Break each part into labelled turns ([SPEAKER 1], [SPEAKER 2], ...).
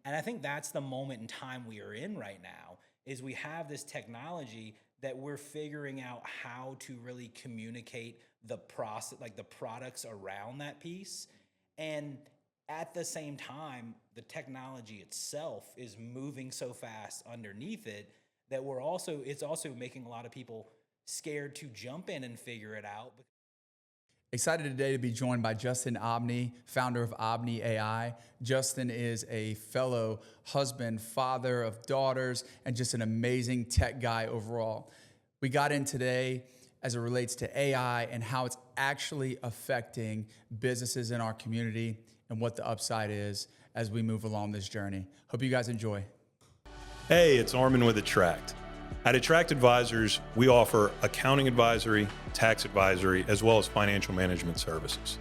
[SPEAKER 1] And I think that's the moment in time we are in right now, is we have this technology that we're figuring out how to really communicate the process, like the products around that piece. And at the same time, the technology itself is moving so fast underneath it that it's also making a lot of people scared to jump in and figure it out.
[SPEAKER 2] Excited today to be joined by Justin Obney, founder of Obney AI. Justin is a fellow husband, father of daughters, and just an amazing tech guy overall. We got in today as it relates to AI and how it's actually affecting businesses in our community and what the upside is as we move along this journey. Hope you guys enjoy.
[SPEAKER 3] Hey, it's Armin with Attract. At Attract Advisors, we offer accounting advisory, tax advisory, as well as financial management services.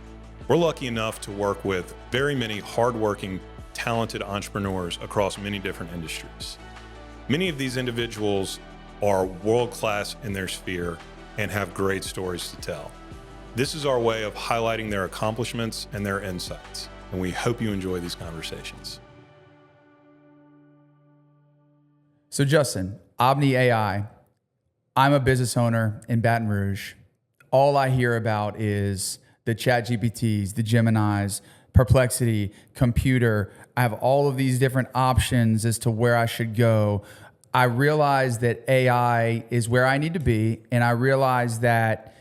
[SPEAKER 3] We're lucky enough to work with very many hardworking, talented entrepreneurs across many different industries. Many of these individuals are world-class in their sphere and have great stories to tell. This is our way of highlighting their accomplishments and their insights, and we hope you enjoy these conversations.
[SPEAKER 2] So Justin, Obney AI, I'm a business owner in Baton Rouge. All I hear about is the ChatGPTs, the Geminis, Perplexity, computer. I have all of these different options as to where I should go. I realize that AI is where I need to be, and I realize that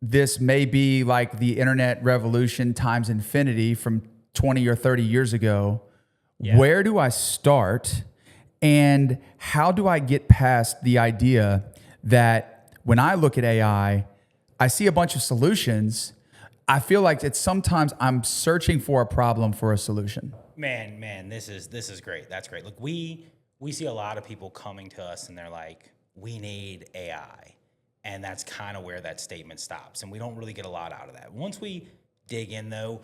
[SPEAKER 2] this may be like the internet revolution times infinity from 20 or 30 years ago. Yeah. Where do I start? And how do I get past the idea that when I look at AI, I see a bunch of solutions. I feel like it's sometimes I'm searching for a problem for a solution.
[SPEAKER 1] Man, this is great. That's great. Look, we see a lot of people coming to us and they're like, we need AI. And that's kind of where that statement stops. And we don't really get a lot out of that. Once we dig in though,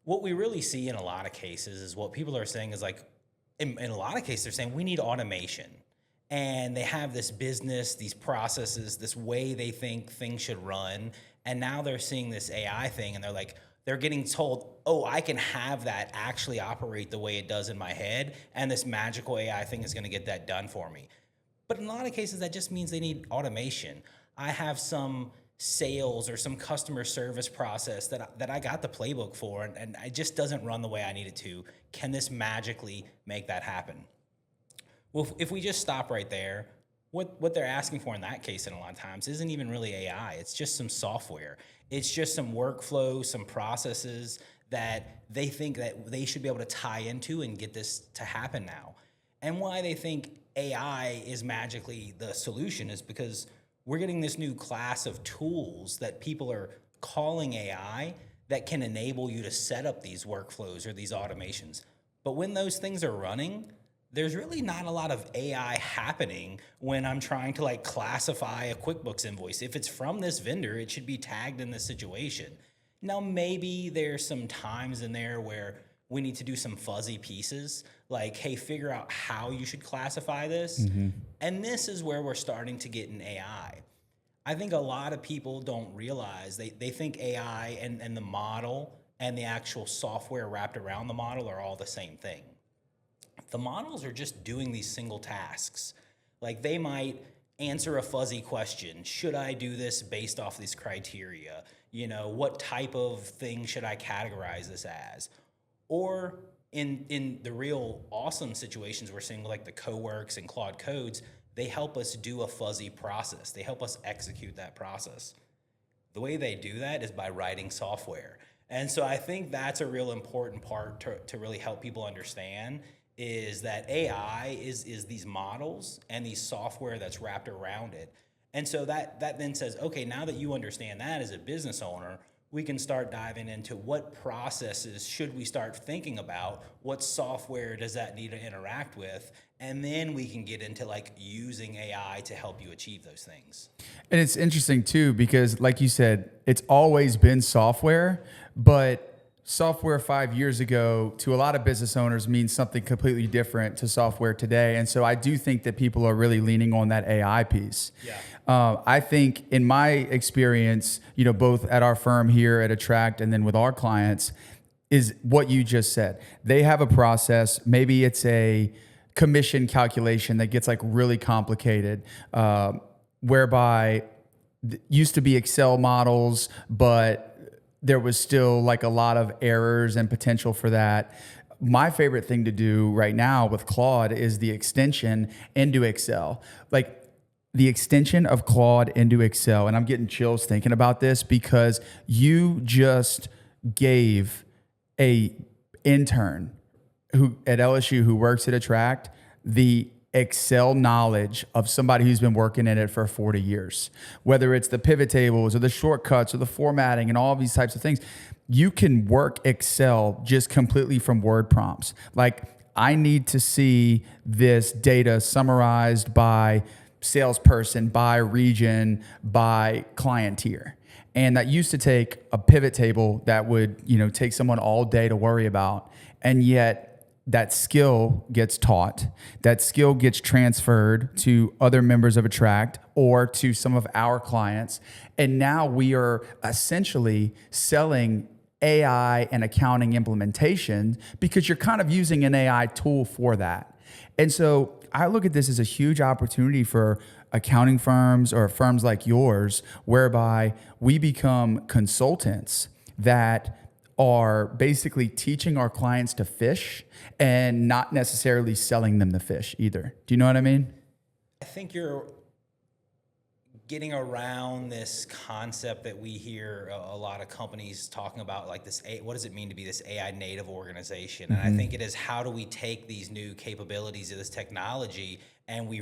[SPEAKER 1] what we really see in a lot of cases is what people are saying is like, in a lot of cases, they're saying we need automation. And they have this business, these processes, this way they think things should run. And now they're seeing this AI thing and they're getting told, oh, I can have that actually operate the way it does in my head. And this magical AI thing is going to get that done for me. But in a lot of cases, that just means they need automation. I have some sales or some customer service process that I got the playbook for and it just doesn't run the way I need it to. Can this magically make that happen? Well, if we just stop right there, what they're asking for in that case, in a lot of times, isn't even really AI. It's just some software. It's just some workflow, some processes that they think that they should be able to tie into and get this to happen now. And why they think AI is magically the solution is because we're getting this new class of tools that people are calling AI that can enable you to set up these workflows or these automations. But when those things are running, there's really not a lot of AI happening when I'm trying to like classify a QuickBooks invoice. If it's from this vendor, it should be tagged in this situation. Now, maybe there's some times in there where we need to do some fuzzy pieces, like, hey, figure out how you should classify this. Mm-hmm. And this is where we're starting to get in AI. I think a lot of people don't realize, they think AI and the model and the actual software wrapped around the model are all the same thing. The models are just doing these single tasks. Like they might answer a fuzzy question. Should I do this based off these criteria? You know, what type of thing should I categorize this as? Or in the real awesome situations we're seeing like the Coworks and Claude Codes, they help us do a fuzzy process. They help us execute that process. The way they do that is by writing software. And so I think that's a real important part to really help people understand is that AI is these models and these software that's wrapped around it. And so that then says, okay, now that you understand that as a business owner, we can start diving into what processes should we start thinking about, what software does that need to interact with, and then we can get into like using AI to help you achieve those things.
[SPEAKER 2] And it's interesting too, because like you said, it's always been software, but software 5 years ago to a lot of business owners means something completely different to software today. And so I do think that people are really leaning on that AI piece.
[SPEAKER 1] Yeah.
[SPEAKER 2] I think in my experience, you know, both at our firm here at Attract and then with our clients, is what you just said. They have a process. Maybe it's a commission calculation that gets like really complicated, whereby used to be Excel models, but there was still like a lot of errors and potential for that. My favorite thing to do right now with Claude is the extension into Excel. Like the extension of Claude into Excel, and I'm getting chills thinking about this because you just gave a intern who at LSU who works at Attract the Excel knowledge of somebody who's been working in it for 40 years. Whether it's the pivot tables or the shortcuts or the formatting and all of these types of things, you can work Excel just completely from word prompts. Like, I need to see this data summarized by salesperson, by region, by client tier. And that used to take a pivot table that would, take someone all day to worry about. And yet that skill gets taught, that skill gets transferred to other members of Attract or to some of our clients. And now we are essentially selling AI and accounting implementation because you're kind of using an AI tool for that. And so I look at this as a huge opportunity for accounting firms or firms like yours, whereby we become consultants that are basically teaching our clients to fish and not necessarily selling them the fish either. Do you know what I mean?
[SPEAKER 1] I think you're getting around this concept that we hear a lot of companies talking about, like this, what does it mean to be this AI native organization? And I think it is, how do we take these new capabilities of this technology and we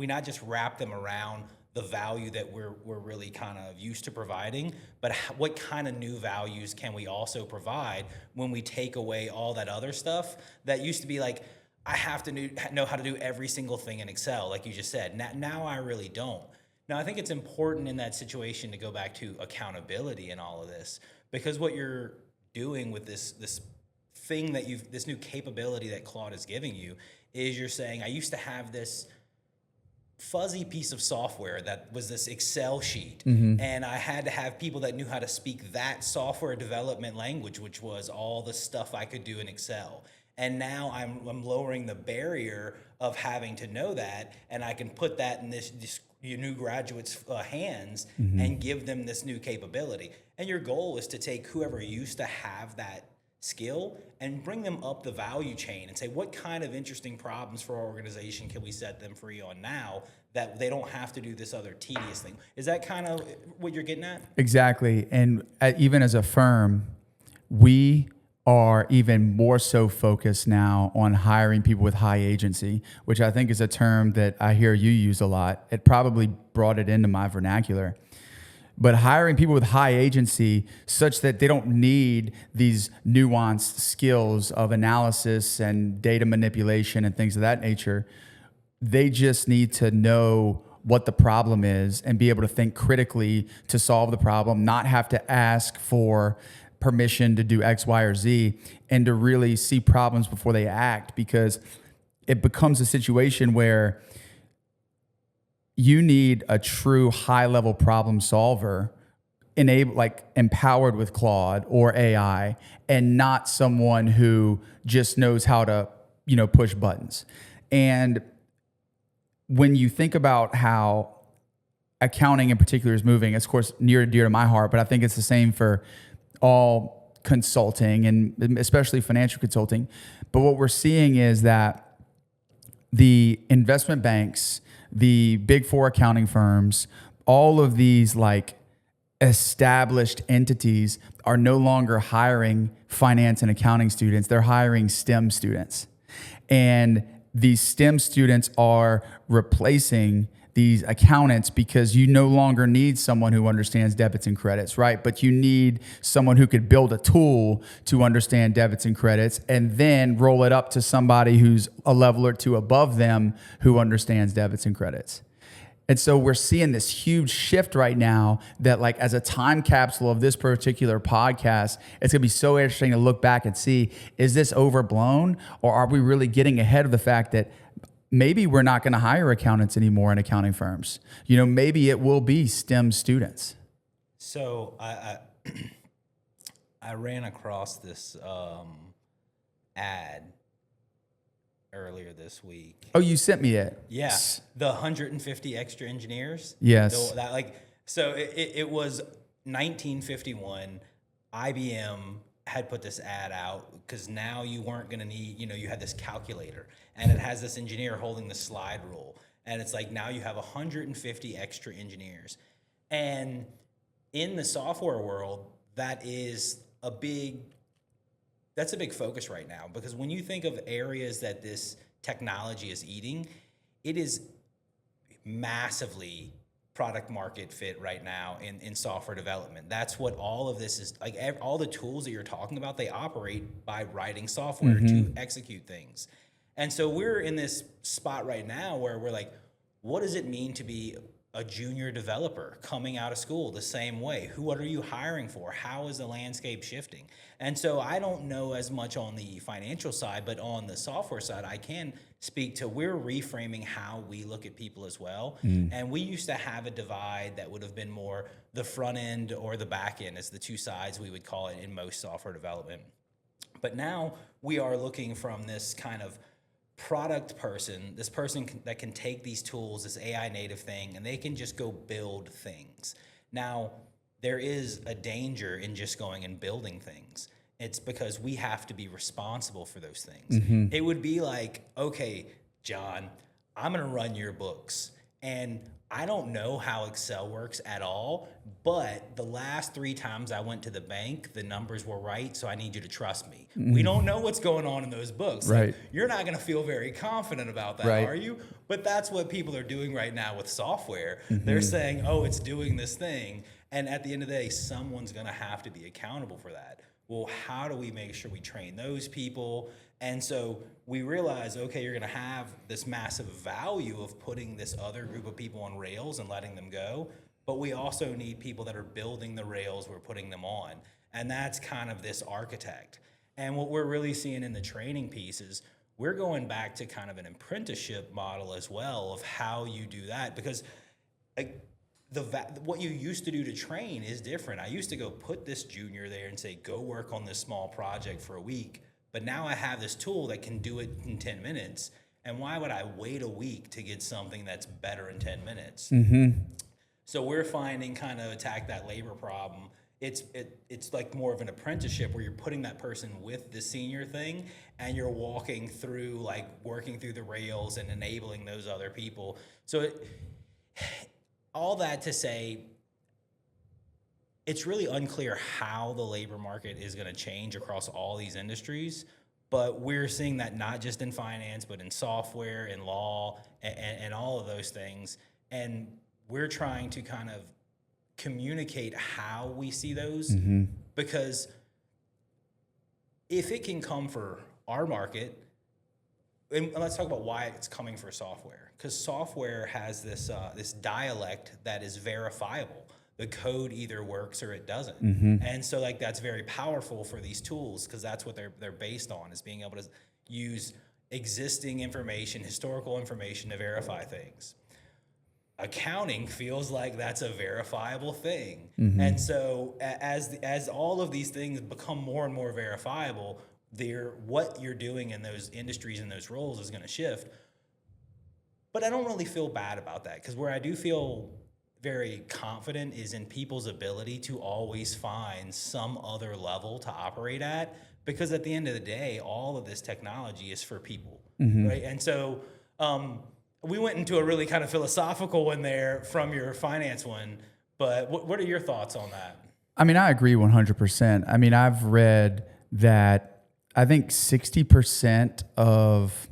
[SPEAKER 1] not just wrap them around the value that we're really kind of used to providing, but what kind of new values can we also provide when we take away all that other stuff that used to be like, I have to know how to do every single thing in Excel, like you just said. Now I really don't. Now, I think it's important in that situation to go back to accountability in all of this, because what you're doing with this thing that this new capability that Claude is giving you is you're saying, I used to have this fuzzy piece of software that was this Excel sheet, and I had to have people that knew how to speak that software development language, which was all the stuff I could do in Excel. And now I'm lowering the barrier of having to know that, and I can put that in this your new graduates' hands and give them this new capability. And your goal is to take whoever used to have that skill and bring them up the value chain and say, what kind of interesting problems for our organization can we set them free on now that they don't have to do this other tedious thing? Is that kind of what you're getting at?
[SPEAKER 2] Exactly. And even as a firm, we are even more so focused now on hiring people with high agency, which I think is a term that I hear you use a lot. It probably brought it into my vernacular. But hiring people with high agency such that they don't need these nuanced skills of analysis and data manipulation and things of that nature. They just need to know what the problem is and be able to think critically to solve the problem, not have to ask for permission to do X, Y, or Z, and to really see problems before they act, because it becomes a situation where you need a true high-level problem solver, empowered with Claude or AI, and not someone who just knows how to, push buttons. And when you think about how accounting in particular is moving, it's of course near and dear to my heart, but I think it's the same for all consulting and especially financial consulting. But what we're seeing is that the investment banks, the big four accounting firms, all of these established entities are no longer hiring finance and accounting students. They're hiring STEM students. And these STEM students are replacing these accountants because you no longer need someone who understands debits and credits, right? But you need someone who could build a tool to understand debits and credits and then roll it up to somebody who's a level or two above them who understands debits and credits. And so we're seeing this huge shift right now that as a time capsule of this particular podcast, it's going to be so interesting to look back and see, is this overblown, or are we really getting ahead of the fact that maybe we're not going to hire accountants anymore in accounting firms? Maybe it will be STEM students.
[SPEAKER 1] So I I ran across this ad earlier this week.
[SPEAKER 2] Oh, you sent me it.
[SPEAKER 1] Yeah, the 150 extra engineers.
[SPEAKER 2] Yes.
[SPEAKER 1] So it was 1951. IBM had put this ad out because now you weren't going to need, you had this calculator and it has this engineer holding the slide rule. And it's like now you have 150 extra engineers. And in the software world, that's a big focus right now, because when you think of areas that this technology is eating, it is massively product market fit right now in software development. That's what all of this is like. All the tools that you're talking about, they operate by writing software to execute things. And so we're in this spot right now where we're like, what does it mean to be a junior developer coming out of school the same way? What are you hiring for? How is the landscape shifting? And so I don't know as much on the financial side, but on the software side, I can speak to, we're reframing how we look at people as well. And we used to have a divide that would have been more the front end or the back end as the two sides, we would call it in most software development. But now we are looking from this kind of product person, this person that can take these tools, this AI native thing, and they can just go build things. Now, there is a danger in just going and building things. It's because we have to be responsible for those things. It would be like, okay, John, I'm gonna run your books, and I don't know how Excel works at all, but the last 3 times I went to the bank, the numbers were right, so I need you to trust me. We don't know what's going on in those books.
[SPEAKER 2] Right.
[SPEAKER 1] Like, you're not gonna feel very confident about that,
[SPEAKER 2] Right.
[SPEAKER 1] are you? But that's what people are doing right now with software. They're saying, oh, it's doing this thing, and at the end of the day, someone's gonna have to be accountable for that. Well, how do we make sure we train those people? And so we realize, okay, you're gonna have this massive value of putting this other group of people on rails and letting them go, but we also need people that are building the rails we're putting them on. And that's kind of this architect. And what we're really seeing in the training piece is we're going back to kind of an apprenticeship model as well of how you do that, because what you used to do to train is different. I used to go put this junior there and say, go work on this small project for a week. But now I have this tool that can do it in 10 minutes. And why would I wait a week to get something that's better in 10 minutes? So we're finding, kind of attack that labor problem. It's like more of an apprenticeship where you're putting that person with the senior thing and you're walking through, like working through the rails and enabling those other people. So all that to say, it's really unclear how the labor market is going to change across all these industries, but we're seeing that not just in finance, but in software, in law, and all of those things. And we're trying to kind of communicate how we see those, because if it can come for our market, and let's talk about why it's coming for software, because software has this this dialect that is verifiable. The code either works or it doesn't. And so like that's very powerful for these tools, because that's what they're based on, is being able to use existing information, historical information to verify things. Accounting feels like that's a verifiable thing. And so as all of these things become more and more verifiable, what you're doing in those industries and those roles is going to shift. But I don't really feel bad about that, because where I do feel very confident is in people's ability to always find some other level to operate at, because at the end of the day, all of this technology is for people, right? And so we went into a really kind of philosophical one there from your finance one, but what are your thoughts on that?
[SPEAKER 2] I mean, I agree 100%. I mean, I've read that I think 60% of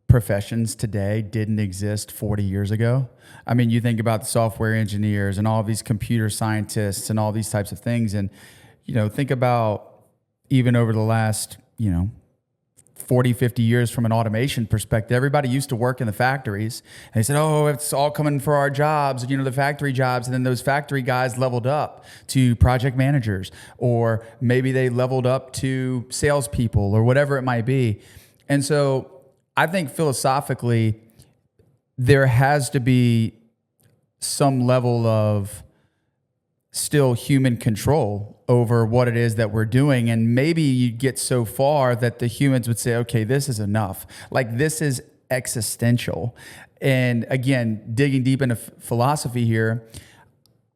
[SPEAKER 2] professions today didn't exist 40 years ago. I mean, you think about the software engineers and all these computer scientists and all these types of things. And, think about even over the last, 40, 50 years from an automation perspective, everybody used to work in the factories. And they said, oh, it's all coming for our jobs, the factory jobs. And then those factory guys leveled up to project managers, or maybe they leveled up to salespeople or whatever it might be. And so I think philosophically, there has to be some level of still human control over what it is that we're doing. And maybe you get so far that the humans would say, okay, this is enough. Like, this is existential. And again, digging deep into philosophy here,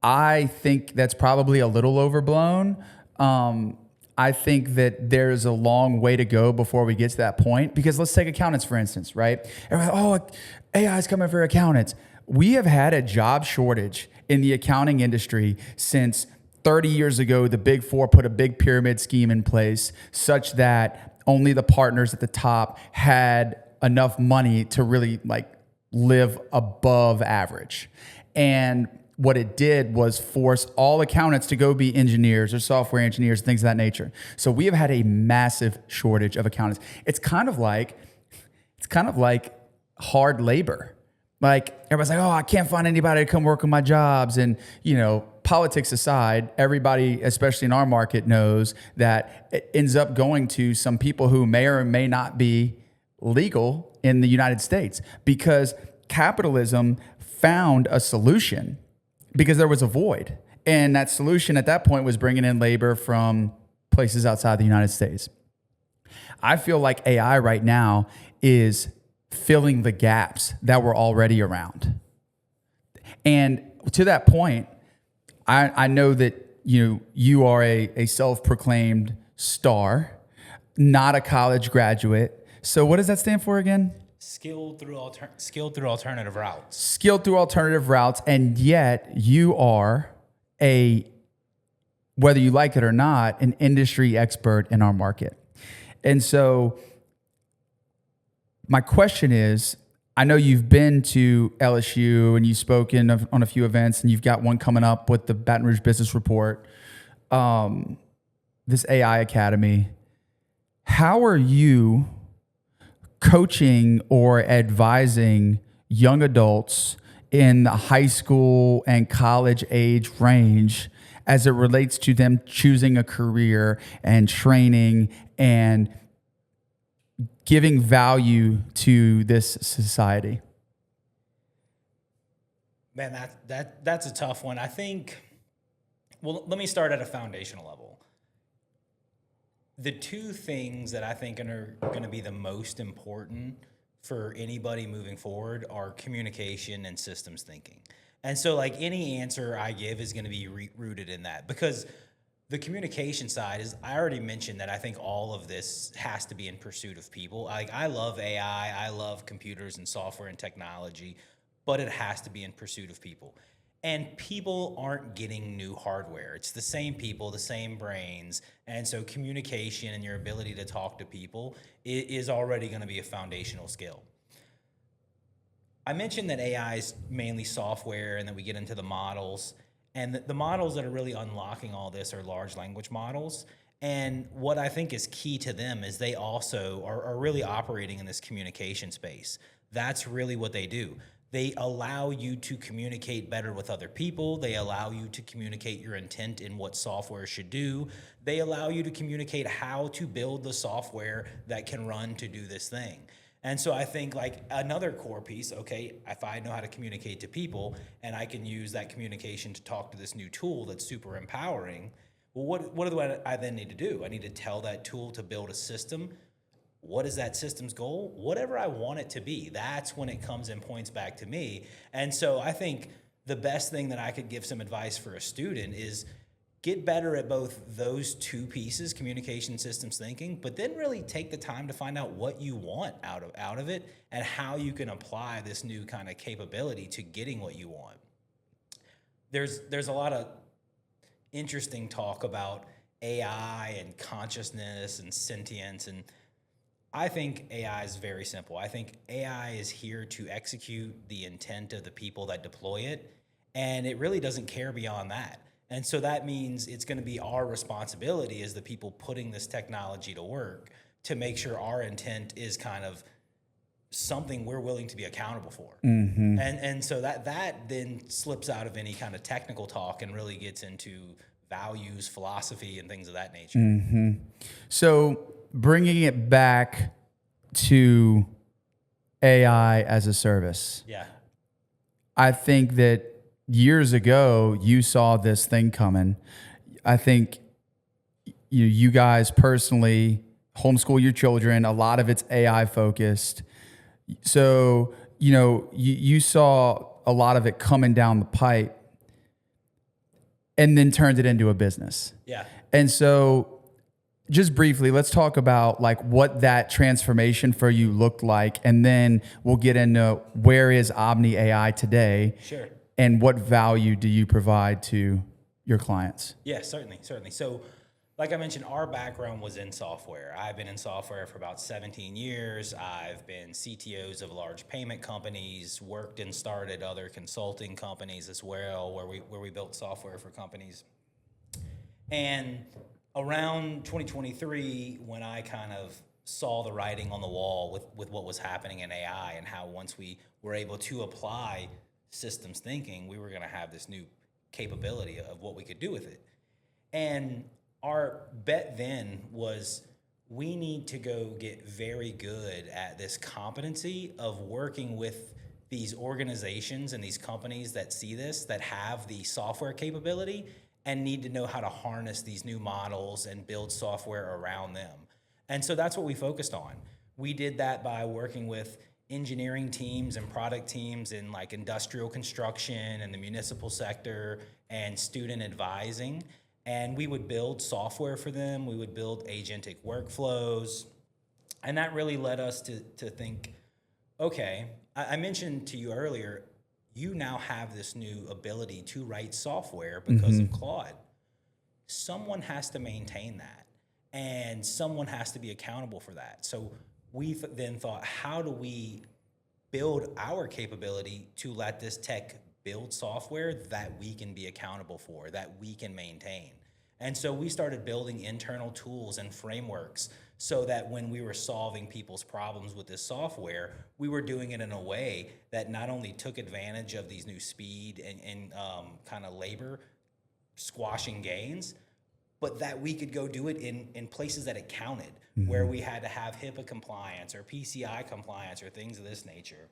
[SPEAKER 2] I think that's probably a little overblown. I think that there's a long way to go before we get to that point. Because let's take accountants, for instance, right? Everybody, AI is coming for accountants. We have had a job shortage in the accounting industry since 30 years ago. The Big Four put a big pyramid scheme in place such that only the partners at the top had enough money to really like live above average. And what it did was force all accountants to go be engineers or software engineers, things of that nature. So we have had a massive shortage of accountants. It's kind of like hard labor. Like, everybody's like, oh, I can't find anybody to come work on my jobs. And, politics aside, everybody, especially in our market, knows that it ends up going to some people who may or may not be legal in the United States, because capitalism found a solution because there was a void. And that solution at that point was bringing in labor from places outside the United States. I feel like AI right now is filling the gaps that were already around. And to that point, I know that you are a self-proclaimed star, not a college graduate. So what does that stand for again?
[SPEAKER 1] Skilled through alternative routes.
[SPEAKER 2] Skilled through alternative routes, and yet you are whether you like it or not, an industry expert in our market. And so my question is, I know you've been to LSU and you've spoken on a few events, and you've got one coming up with the Baton Rouge Business Report, this AI Academy. How are you coaching or advising young adults in the high school and college age range as it relates to them choosing a career and training and giving value to this society?
[SPEAKER 1] Man, that's a tough one. I think, well, let me start at a foundational level. The two things that I think are going to be the most important for anybody moving forward are communication and systems thinking. And so, like, any answer I give is going to be rooted in that, because the communication side is, I already mentioned that I think all of this has to be in pursuit of people. Like, I love AI, I love computers and software and technology, but it has to be in pursuit of people. And people aren't getting new hardware. It's the same people, the same brains. And so communication and your ability to talk to people is already going to be a foundational skill. I mentioned that AI is mainly software, and then we get into the models. And the models that are really unlocking all this are large language models. And what I think is key to them is they also are really operating in this communication space. That's really what they do. They allow you to communicate better with other people. They allow you to communicate your intent in what software should do. They allow you to communicate how to build the software that can run to do this thing. And so I think, like, another core piece, okay, if I know how to communicate to people and I can use that communication to talk to this new tool that's super empowering, well, what do I then need to do? I need to tell that tool to build a system. What is that system's goal? Whatever I want it to be. That's when it comes and points back to me. And so I think the best thing that I could give some advice for a student is get better at both those two pieces, communication, systems thinking, but then really take the time to find out what you want out of it and how you can apply this new kind of capability to getting what you want. There's a lot of interesting talk about AI and consciousness and sentience, and I think AI is very simple. I think AI is here to execute the intent of the people that deploy it, and it really doesn't care beyond that. And so that means it's going to be our responsibility as the people putting this technology to work to make sure our intent is kind of something we're willing to be accountable for. Mm-hmm. And so that then slips out of any kind of technical talk and really gets into values, philosophy, and things of that nature.
[SPEAKER 2] Mm-hmm. So bringing it back to AI as a service.
[SPEAKER 1] Yeah.
[SPEAKER 2] I think that years ago, you saw this thing coming. I think you guys personally homeschool your children. A lot of it's AI focused. So, you saw a lot of it coming down the pipe and then turned it into a business.
[SPEAKER 1] Yeah.
[SPEAKER 2] And so just briefly, let's talk about like what that transformation for you looked like. And then we'll get into where is Obney AI today?
[SPEAKER 1] Sure.
[SPEAKER 2] And what value do you provide to your clients?
[SPEAKER 1] Yeah, certainly. So, like I mentioned, our background was in software. I've been in software for about 17 years. I've been CTOs of large payment companies, worked and started other consulting companies as well, where we built software for companies. And around 2023, when I kind of saw the writing on the wall with what was happening in AI and how once we were able to apply systems thinking, we were going to have this new capability of what we could do with it. And our bet then was we need to go get very good at this competency of working with these organizations and these companies that see this, that have the software capability and need to know how to harness these new models and build software around them. And so that's what we focused on. We did that by working with engineering teams and product teams in like industrial construction and the municipal sector and student advising. And we would build software for them. We would build agentic workflows. And that really led us to think, okay, I mentioned to you earlier, you now have this new ability to write software because of Claude. Someone has to maintain that, and someone has to be accountable for that. So we then thought, how do we build our capability to let this tech build software that we can be accountable for, that we can maintain? And so we started building internal tools and frameworks so that when we were solving people's problems with this software, we were doing it in a way that not only took advantage of these new speed and kind of labor squashing gains, but that we could go do it in places that it counted, where we had to have HIPAA compliance or PCI compliance or things of this nature.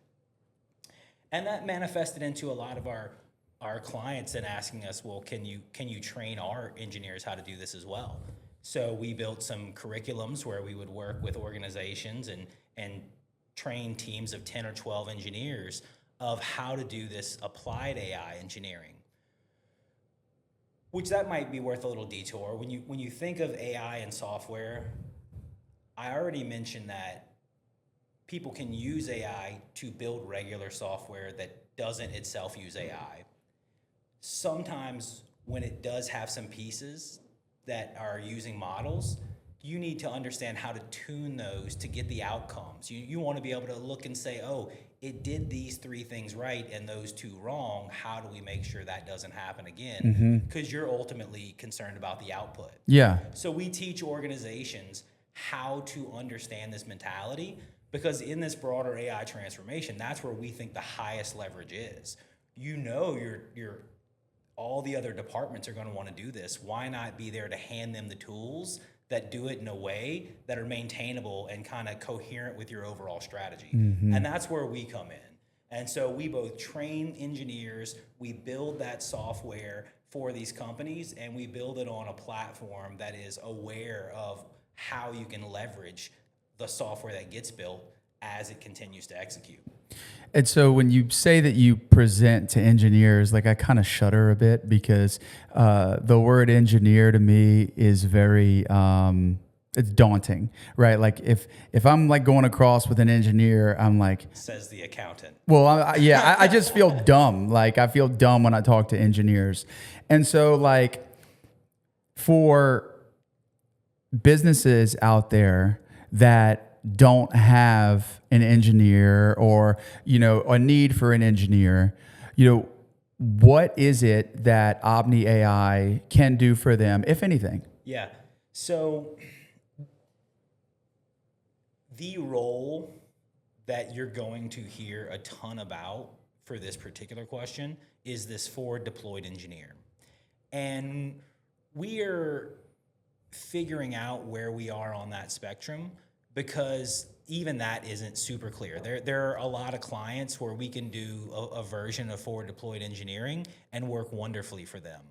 [SPEAKER 1] And that manifested into a lot of our clients and asking us, well, can you train our engineers how to do this as well? So we built some curriculums where we would work with organizations and train teams of 10 or 12 engineers of how to do this applied AI engineering. Which that might be worth a little detour. When you think of AI and software, I already mentioned that people can use AI to build regular software that doesn't itself use AI. Sometimes when it does have some pieces that are using models, you need to understand how to tune those to get the outcomes. You want to be able to look and say, oh, it did these 3 things right and those 2 wrong. How do we make sure that doesn't happen again? Because you're ultimately concerned about the output.
[SPEAKER 2] Yeah.
[SPEAKER 1] So we teach organizations how to understand this mentality, because in this broader AI transformation, that's where we think the highest leverage is. You're all the other departments are going to want to do this. Why not be there to hand them the tools that do it in a way that are maintainable and kind of coherent with your overall strategy? And that's where we come in. And so we both train engineers, we build that software for these companies, and we build it on a platform that is aware of how you can leverage the software that gets built as it continues to execute.
[SPEAKER 2] And so when you say that you present to engineers, like I kind of shudder a bit because the word engineer to me is very, it's daunting, right? Like if I'm like going across with an engineer, I'm like,
[SPEAKER 1] says the accountant.
[SPEAKER 2] Well, I just feel dumb. Like I feel dumb when I talk to engineers. And so like for businesses out there that don't have an engineer or, a need for an engineer, what is it that Obney AI can do for them, if anything?
[SPEAKER 1] Yeah. So the role that you're going to hear a ton about for this particular question is this forward deployed engineer. And we are figuring out where we are on that spectrum because even that isn't super clear. There are a lot of clients where we can do a version of forward deployed engineering and work wonderfully for them.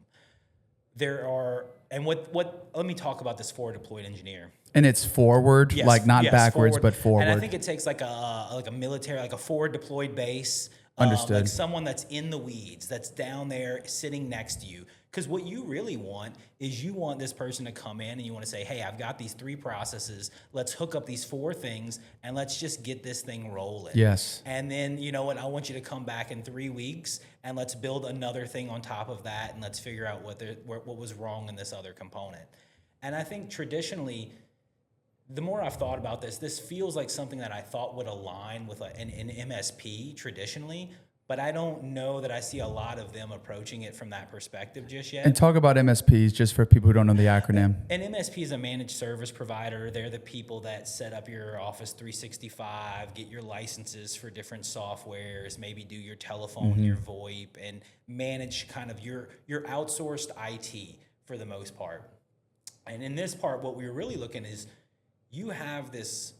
[SPEAKER 1] Let me talk about this forward deployed engineer.
[SPEAKER 2] And it's forward,
[SPEAKER 1] Yes,
[SPEAKER 2] like not
[SPEAKER 1] yes,
[SPEAKER 2] backwards, but forward.
[SPEAKER 1] And I think it takes like a military, like a forward deployed base.
[SPEAKER 2] Understood.
[SPEAKER 1] Like someone that's in the weeds, that's down there sitting next to you. Because what you really want is you want this person to come in and you want to say, hey, I've got these 3 processes. Let's hook up these 4 things and let's just get this thing rolling.
[SPEAKER 2] Yes.
[SPEAKER 1] And then, you know what, I want you to come back in 3 weeks and let's build another thing on top of that and let's figure out what was wrong in this other component. And I think traditionally, the more I've thought about this feels like something that I thought would align with an MSP traditionally, but I don't know that I see a lot of them approaching it from that perspective just yet.
[SPEAKER 2] And talk about MSPs, just for people who don't know the acronym.
[SPEAKER 1] An MSP is a managed service provider. They're the people that set up your Office 365, get your licenses for different softwares, maybe do your telephone, your VoIP, and manage kind of your outsourced IT for the most part. And in this part, what we're really looking is, you have this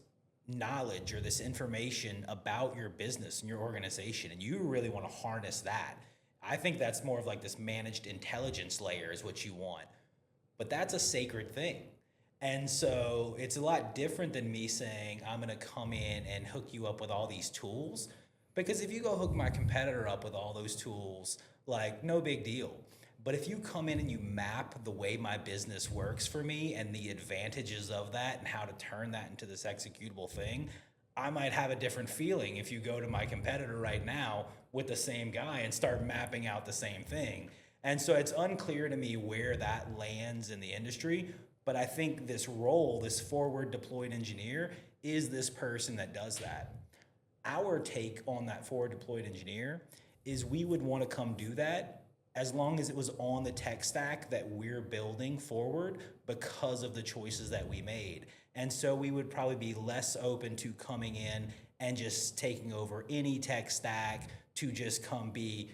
[SPEAKER 1] knowledge or this information about your business and your organization, and you really want to harness that. I think that's more of like this managed intelligence layer is what you want. But that's a sacred thing. And so it's a lot different than me saying, I'm going to come in and hook you up with all these tools. Because if you go hook my competitor up with all those tools, like, no big deal. But if you come in and you map the way my business works for me and the advantages of that and how to turn that into this executable thing, I might have a different feeling if you go to my competitor right now with the same guy and start mapping out the same thing. And so it's unclear to me where that lands in the industry, but I think this role, this forward deployed engineer, is this person that does that. Our take on that forward deployed engineer is we would want to come do that as long as it was on the tech stack that we're building forward because of the choices that we made. And so we would probably be less open to coming in and just taking over any tech stack to just come be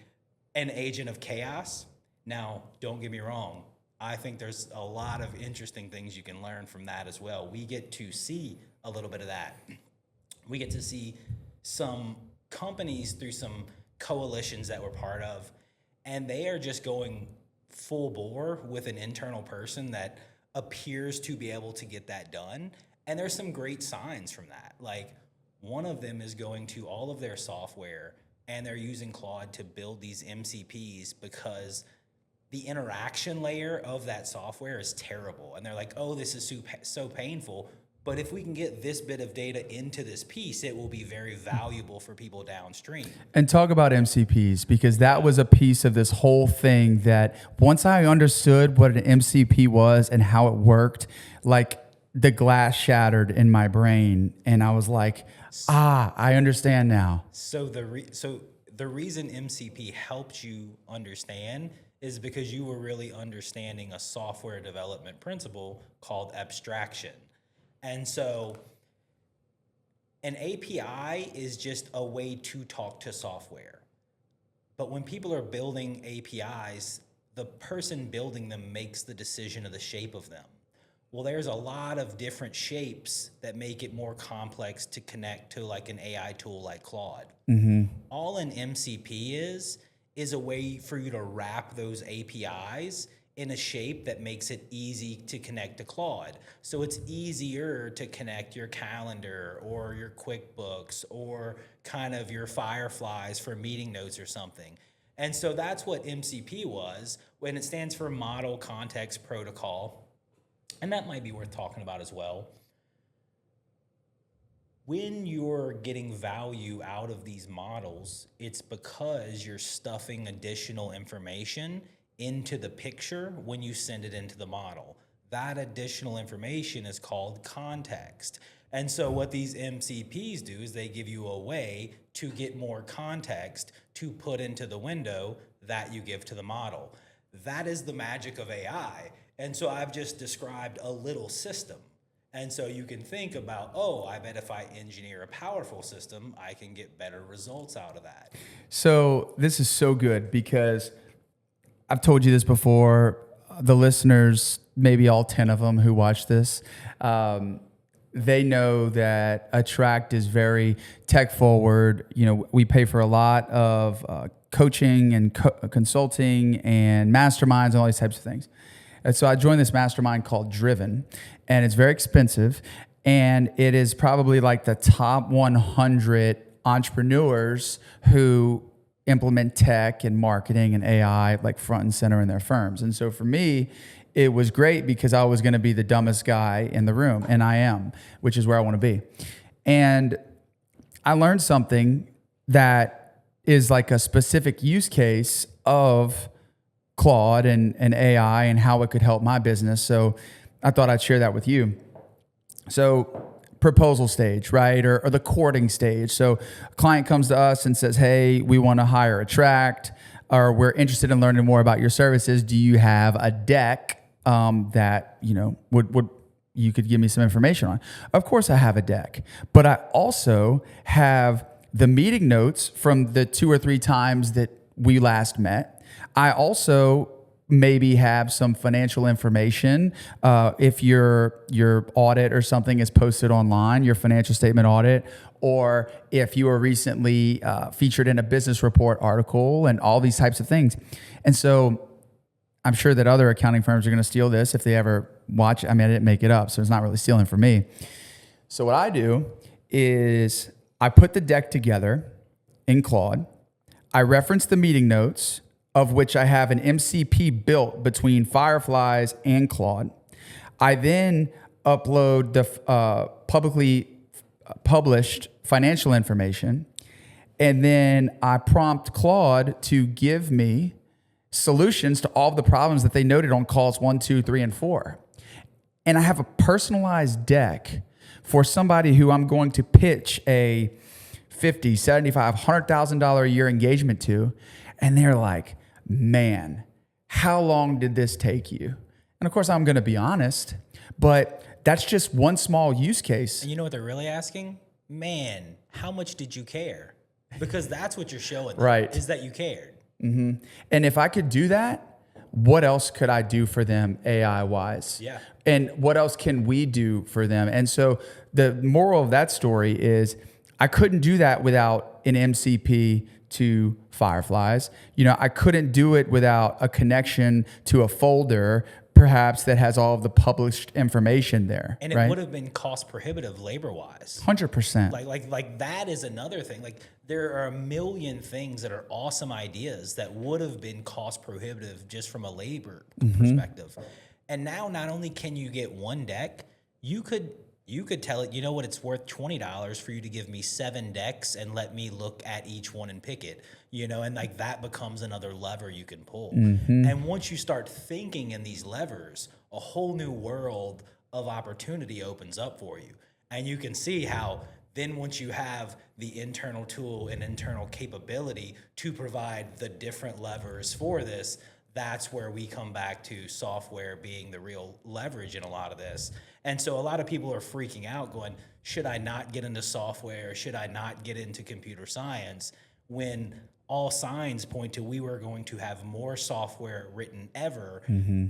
[SPEAKER 1] an agent of chaos. Now, don't get me wrong. I think there's a lot of interesting things you can learn from that as well. We get to see a little bit of that. We get to see some companies through some coalitions that we're part of, and they are just going full bore with an internal person that appears to be able to get that done. And there's some great signs from that. Like, one of them is going to all of their software and they're using Claude to build these MCPs because the interaction layer of that software is terrible. And they're like, oh, this is so painful. But if we can get this bit of data into this piece, it will be very valuable for people downstream.
[SPEAKER 2] And talk about MCPs, because that was a piece of this whole thing that once I understood what an MCP was and how it worked, like the glass shattered in my brain. And I was like, I understand now.
[SPEAKER 1] So the reason MCP helped you understand is because you were really understanding a software development principle called abstraction. And so an API is just a way to talk to software. But when people are building APIs, the person building them makes the decision of the shape of them. Well, there's a lot of different shapes that make it more complex to connect to like an AI tool like Claude. Mm-hmm. All an MCP is a way for you to wrap those APIs in a shape that makes it easy to connect to Claude. So it's easier to connect your calendar or your QuickBooks or kind of your Fireflies for meeting notes or something. And so that's what MCP was, when it stands for Model Context Protocol. And that might be worth talking about as well. When you're getting value out of these models, it's because you're stuffing additional information into the picture when you send it into the model. That additional information is called context. And so what these MCPs do is they give you a way to get more context to put into the window that you give to the model. That is the magic of AI. And so I've just described a little system. And so you can think about, oh, I bet if I engineer a powerful system, I can get better results out of that.
[SPEAKER 2] So this is so good, because I've told you this before, the listeners, maybe all 10 of them who watch this, they know that Attract is very tech forward. You know, we pay for a lot of coaching and consulting and masterminds and all these types of things. And so I joined this mastermind called Driven, and it's very expensive. And it is probably like the top 100 entrepreneurs who implement tech and marketing and AI like front and center in their firms. And so for me, it was great because I was going to be the dumbest guy in the room, and I am, which is where I want to be. And I learned something that is like a specific use case of Claude and AI and how it could help my business. So I thought I'd share that with you. So proposal stage, right? Or the courting stage. So a client comes to us and says, hey, we want to hire Attract, or we're interested in learning more about your services. Do you have a deck that, you know, would you could give me some information on? Of course I have a deck, but I also have the meeting notes from the 2 or 3 times that we last met. I also maybe have some financial information. If your audit or something is posted online, your financial statement audit, or if you were recently featured in a business report article and all these types of things. And so I'm sure that other accounting firms are going to steal this if they ever watch. I mean, I didn't make it up, so it's not really stealing from me. So what I do is I put the deck together in Claude. I reference the meeting notes, of which I have an MCP built between Fireflies and Claude. I then upload the publicly published financial information, and then I prompt Claude to give me solutions to all of the problems that they noted on calls 1, 2, 3, and 4. And I have a personalized deck for somebody who I'm going to pitch a $50,000, $75,000, $100,000 a year engagement to, and they're like, man, how long did this take you? And of course, I'm going to be honest, but that's just one small use case.
[SPEAKER 1] And you know what they're really asking? Man, how much did you care? Because that's what you're showing them,
[SPEAKER 2] right,
[SPEAKER 1] is that you cared.
[SPEAKER 2] Mm-hmm. And if I could do that, what else could I do for them AI wise?
[SPEAKER 1] Yeah.
[SPEAKER 2] And what else can we do for them? And so the moral of that story is I couldn't do that without an MCP to Fireflies. You know, I couldn't do it without a connection to a folder, perhaps, that has all of the published information there.
[SPEAKER 1] And it
[SPEAKER 2] right?
[SPEAKER 1] would have been cost prohibitive labor-wise.
[SPEAKER 2] 100%.
[SPEAKER 1] Like that is another thing. Like there are a million things that are awesome ideas that would have been cost prohibitive just from a labor perspective. And now not only can you get one deck, you could tell it, you know what, it's worth $20 for you to give me 7 decks and let me look at each one and pick it, you know, and like that becomes another lever you can pull. And once you start thinking in these levers, a whole new world of opportunity opens up for you. And you can see how then once you have the internal tool and internal capability to provide the different levers for this, that's where we come back to software being the real leverage in a lot of this. And so a lot of people are freaking out going, should I not get into software? Should I not get into computer science? When all signs point to we were going to have more software written ever.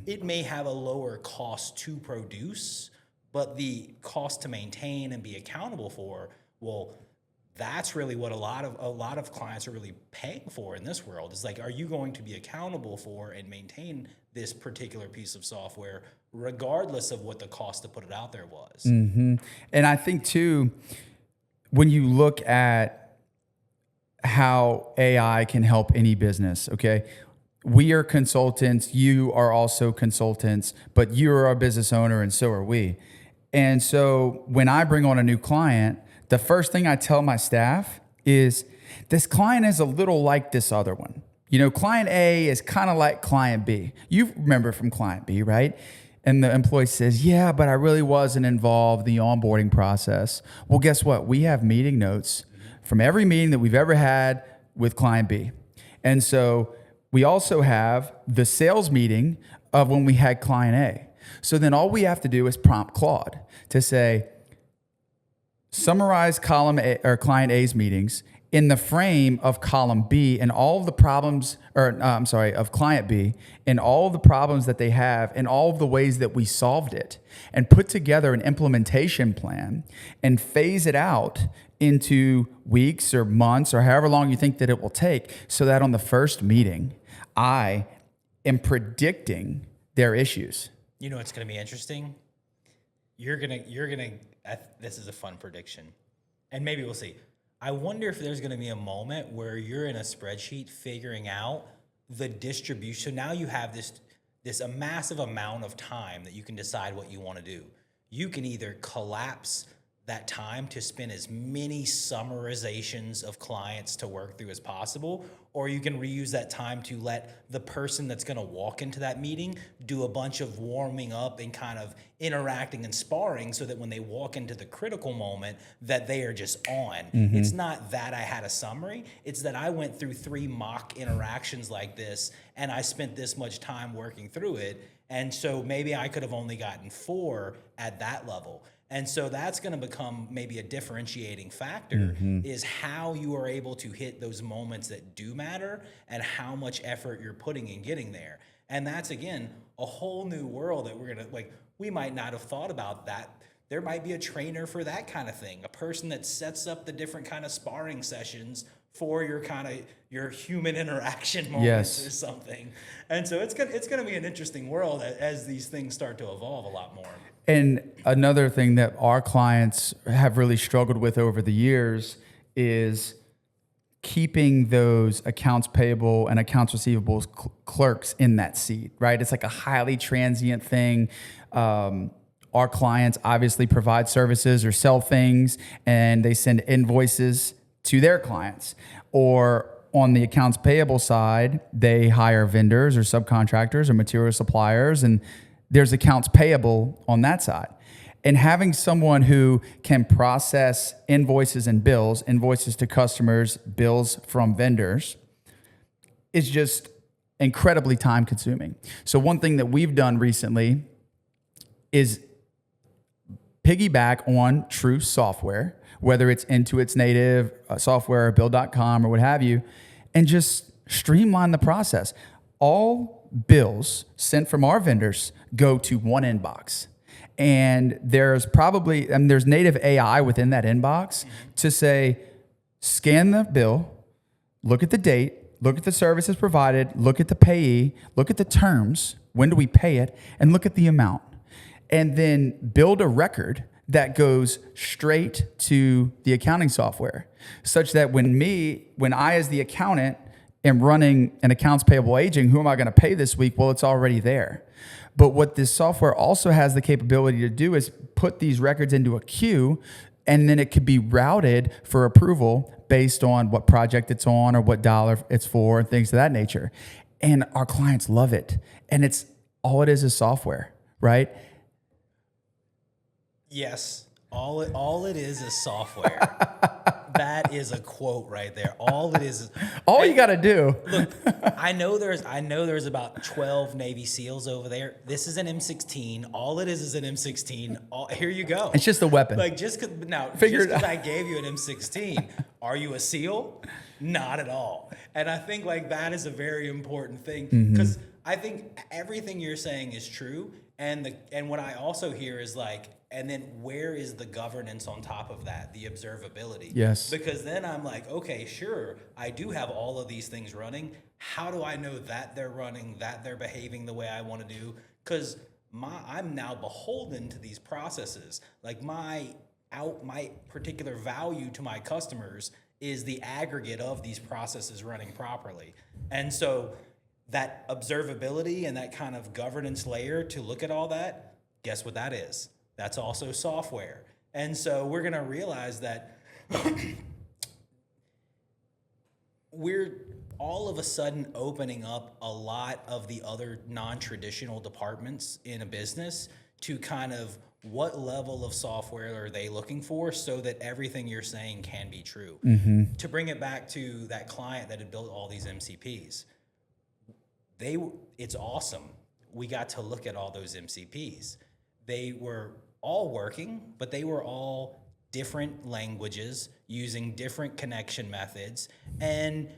[SPEAKER 1] It may have a lower cost to produce, but the cost to maintain and be accountable for, well, that's really what a lot of clients are really paying for in this world. Is like, are you going to be accountable for and maintain this particular piece of software, regardless of what the cost to put it out there was?
[SPEAKER 2] And I think too, when you look at how AI can help any business, okay, we are consultants, you are also consultants, but you are a business owner and so are we. And so when I bring on a new client, the first thing I tell my staff is this client is a little like this other one. You know, client A is kind of like client B. You remember from client B, right? And the employee says, yeah, but I really wasn't involved in the onboarding process. Well, guess what? We have meeting notes from every meeting that we've ever had with client B. And so we also have the sales meeting of when we had client A. So then all we have to do is prompt Claude to say, summarize column A or client A's meetings in the frame of column B and all of the problems, of client B and all of the problems that they have and all of the ways that we solved it, and put together an implementation plan and phase it out into weeks or months or however long you think that it will take, so that on the first meeting, I am predicting their issues.
[SPEAKER 1] You know what's going to be interesting? This is a fun prediction, and maybe we'll see. I wonder if there's going to be a moment where you're in a spreadsheet figuring out the distribution. So now you have a massive amount of time that you can decide what you want to do. You can either collapse that time to spend as many summarizations of clients to work through as possible, or you can reuse that time to let the person that's going to walk into that meeting do a bunch of warming up and kind of interacting and sparring, so that when they walk into the critical moment that they are just on. It's not that I had a summary, it's that I went through 3 mock interactions like this and I spent this much time working through it, and so maybe I could have only gotten 4 at that level. And so that's going to become maybe a differentiating factor, is how you are able to hit those moments that do matter and how much effort you're putting in getting there. And that's, again, a whole new world that we might not have thought about that. There might be a trainer for that kind of thing, a person that sets up the different kind of sparring sessions for your human interaction moments or something. And so it's gonna be an interesting world as these things start to evolve a lot more.
[SPEAKER 2] And another thing that our clients have really struggled with over the years is keeping those accounts payable and accounts receivables clerks in that seat, right? It's like a highly transient thing. Our clients obviously provide services or sell things, and they send invoices to their clients. Or on the accounts payable side, they hire vendors or subcontractors or material suppliers, and there's accounts payable on that side. And having someone who can process invoices and bills, invoices to customers, bills from vendors, is just incredibly time consuming. So one thing that we've done recently is piggyback on true software, whether it's Intuit's native software or Bill.com or what have you, and just streamline the process. All bills sent from our vendors go to one inbox. And there's there's native AI within that inbox to say, scan the bill, look at the date, look at the services provided, look at the payee, look at the terms, when do we pay it, and look at the amount. And then build a record that goes straight to the accounting software, such that when I as the accountant am running an accounts payable aging, who am I going to pay this week? Well, it's already there. But what this software also has the capability to do is put these records into a queue, and then it could be routed for approval based on what project it's on or what dollar it's for and things of that nature. And our clients love it. And it's all it is software, right?
[SPEAKER 1] Yes. All it is software. That is a quote right there. All it is
[SPEAKER 2] all you got to do.
[SPEAKER 1] Look, I know there's about 12 Navy SEALs over there. This is an M16. All it is an M16. Here you go.
[SPEAKER 2] It's just a weapon.
[SPEAKER 1] Like just because I gave you an M16, are you a SEAL? Not at all. And I think like that is a very important thing, because I think everything you're saying is true. And what I also hear is like, and then where is the governance on top of that, the observability?
[SPEAKER 2] Yes.
[SPEAKER 1] Because then I'm like, okay, sure, I do have all of these things running. How do I know that they're running, that they're behaving the way I want to do? Because I'm now beholden to these processes. Like my particular value to my customers is the aggregate of these processes running properly. And so that observability and that kind of governance layer to look at all that, guess what that is? That's also software. And so we're going to realize that we're all of a sudden opening up a lot of the other non-traditional departments in a business to kind of what level of software are they looking for so that everything you're saying can be true. To bring it back to that client that had built all these MCPs, it's awesome. We got to look at all those MCPs. They were all working, but they were all different languages, using different connection methods. And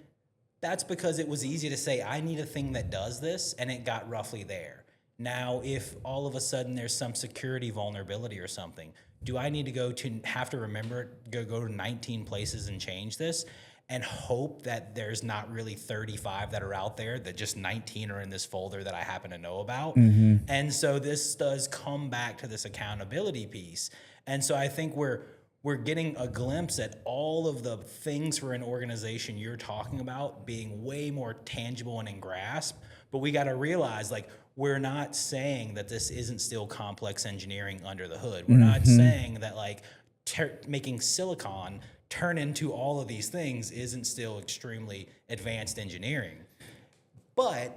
[SPEAKER 1] that's because it was easy to say, I need a thing that does this, and it got roughly there. Now, if all of a sudden there's some security vulnerability or something, do I need to have to remember, go to 19 places and change this? And hope that there's not really 35 that are out there, that just 19 are in this folder that I happen to know about. And so this does come back to this accountability piece. And so I think we're getting a glimpse at all of the things for an organization you're talking about being way more tangible and in grasp. But we got to realize, like, we're not saying that this isn't still complex engineering under the hood. We're not saying that, like, making silicon turn into all of these things isn't still extremely advanced engineering. But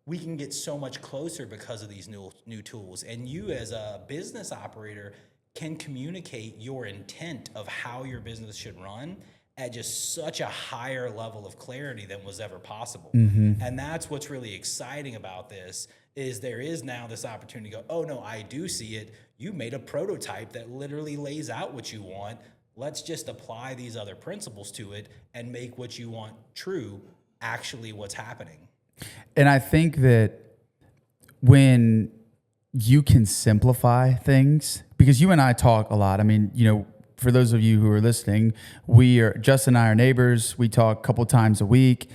[SPEAKER 1] we can get so much closer because of these new tools. And you, as a business operator, can communicate your intent of how your business should run at just such a higher level of clarity than was ever possible. And that's what's really exciting about this, is there is now this opportunity to go, oh no, I do see it. You made a prototype that literally lays out what you want. Let's just apply these other principles to it and make what you want true actually what's happening.
[SPEAKER 2] And I think that when you can simplify things, because you and I talk a lot. I mean, you know, for those of you who are listening, Justin and I are neighbors. We talk a couple times a week,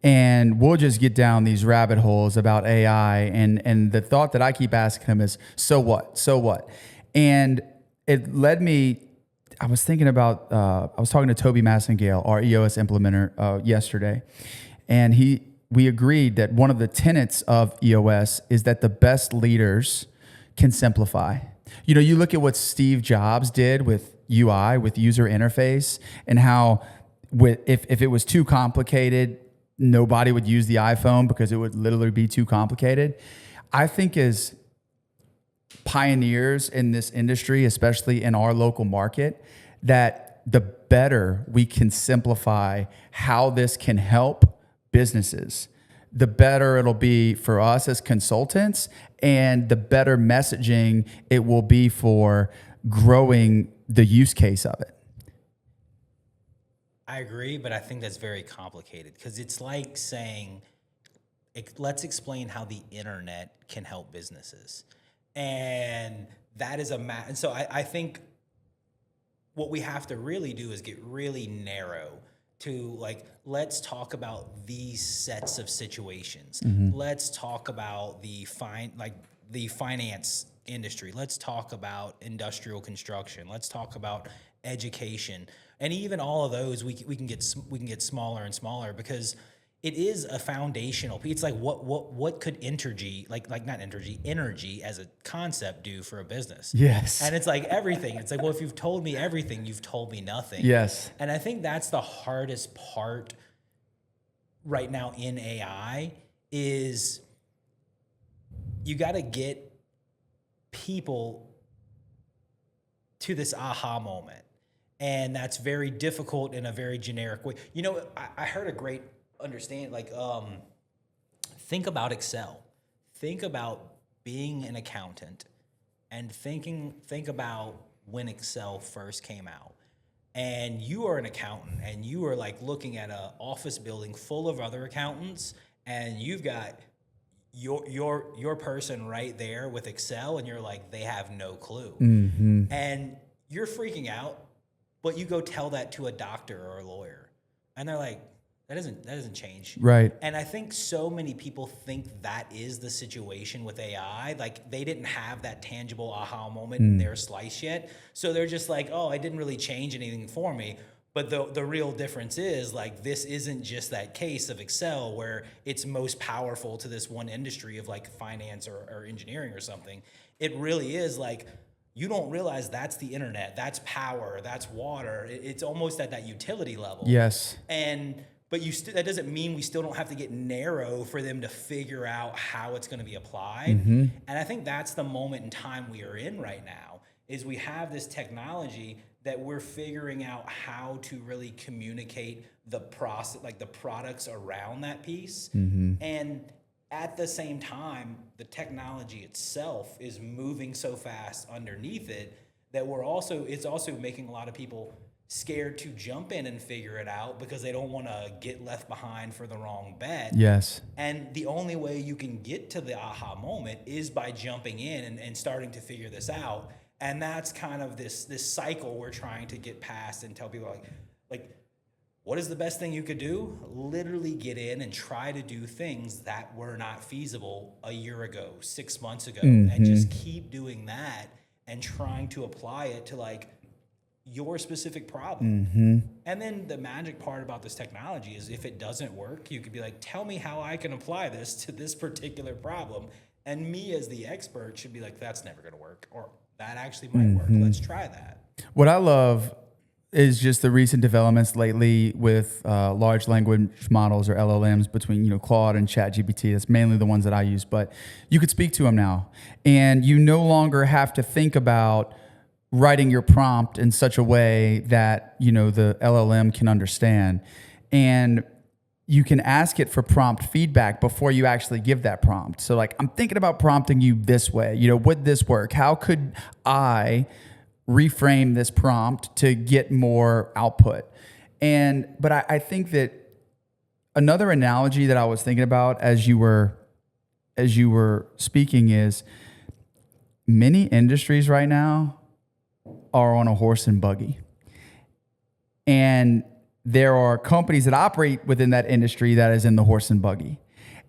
[SPEAKER 2] and we'll just get down these rabbit holes about AI. And the thought that I keep asking him is, so what? So what? And it led me, I was thinking about, I was talking to Toby Massengale, our EOS implementer, yesterday, and we agreed that one of the tenets of EOS is that the best leaders can simplify. You know, you look at what Steve Jobs did with UI, with user interface, and how if it was too complicated, nobody would use the iPhone because it would literally be too complicated. I think as pioneers in this industry, especially in our local market, that the better we can simplify how this can help businesses, the better it'll be for us as consultants, and the better messaging it will be for growing the use case of it.
[SPEAKER 1] I agree, but I think that's very complicated, because it's like saying, let's explain how the internet can help businesses. And that is and so I think what we have to really do is get really narrow to, like, let's talk about these sets of situations. Let's talk about the finance industry. Let's talk about industrial construction. Let's talk about education. And even all of those, we can get smaller and smaller, because it is a foundational piece. It's like what could energy as a concept do for a business?
[SPEAKER 2] Yes.
[SPEAKER 1] And it's like everything. It's like, well, if you've told me everything, you've told me nothing.
[SPEAKER 2] Yes.
[SPEAKER 1] And I think that's the hardest part right now in AI, is you got to get people to this aha moment. And that's very difficult in a very generic way. You know, I heard a great understand, like, think about Excel. Think about being an accountant, and think about when Excel first came out. And you are an accountant, and you are, like, looking at an office building full of other accountants, and you've got your person right there with Excel, and you're like, they have no clue. And you're freaking out, but you go tell that to a doctor or a lawyer, and they're like, that doesn't change.
[SPEAKER 2] Right.
[SPEAKER 1] And I think so many people think that is the situation with AI. Like, they didn't have that tangible aha moment in their slice yet. So they're just like, oh, it didn't really change anything for me. But the real difference is, like, this isn't just that case of Excel where it's most powerful to this one industry of, like, finance or engineering or something. It really is, like, you don't realize that's the internet, that's power, that's water. It's almost at that utility level.
[SPEAKER 2] Yes.
[SPEAKER 1] But that doesn't mean we still don't have to get narrow for them to figure out how it's going to be applied. And I think that's the moment in time we are in right now, is we have this technology that we're figuring out how to really communicate the process, like the products around that piece. And at the same time, the technology itself is moving so fast underneath it that it's also making a lot of people scared to jump in and figure it out because they don't want to get left behind for the wrong bet.
[SPEAKER 2] Yes.
[SPEAKER 1] And the only way you can get to the aha moment is by jumping in and starting to figure this out. And that's kind of this cycle we're trying to get past and tell people like, what is the best thing you could do? Literally get in and try to do things that were not feasible a year ago, 6 months ago, and just keep doing that and trying to apply it to like your specific problem. And then the magic part about this technology is if it doesn't work, you could be like, tell me how I can apply this to this particular problem. And me as the expert should be like, that's never going to work, or that actually might work. Let's try that.
[SPEAKER 2] What I love is just the recent developments lately with large language models, or LLMs, between Claude and ChatGPT. That's mainly the ones that I use, but you could speak to them now, and you no longer have to think about writing your prompt in such a way that the LLM can understand, and you can ask it for prompt feedback before you actually give that prompt. So like, I'm thinking about prompting you this way. Would this work? How could I reframe this prompt to get more output? But I think that another analogy that I was thinking about as you were speaking is many industries right now are on a horse and buggy. And there are companies that operate within that industry that is in the horse and buggy.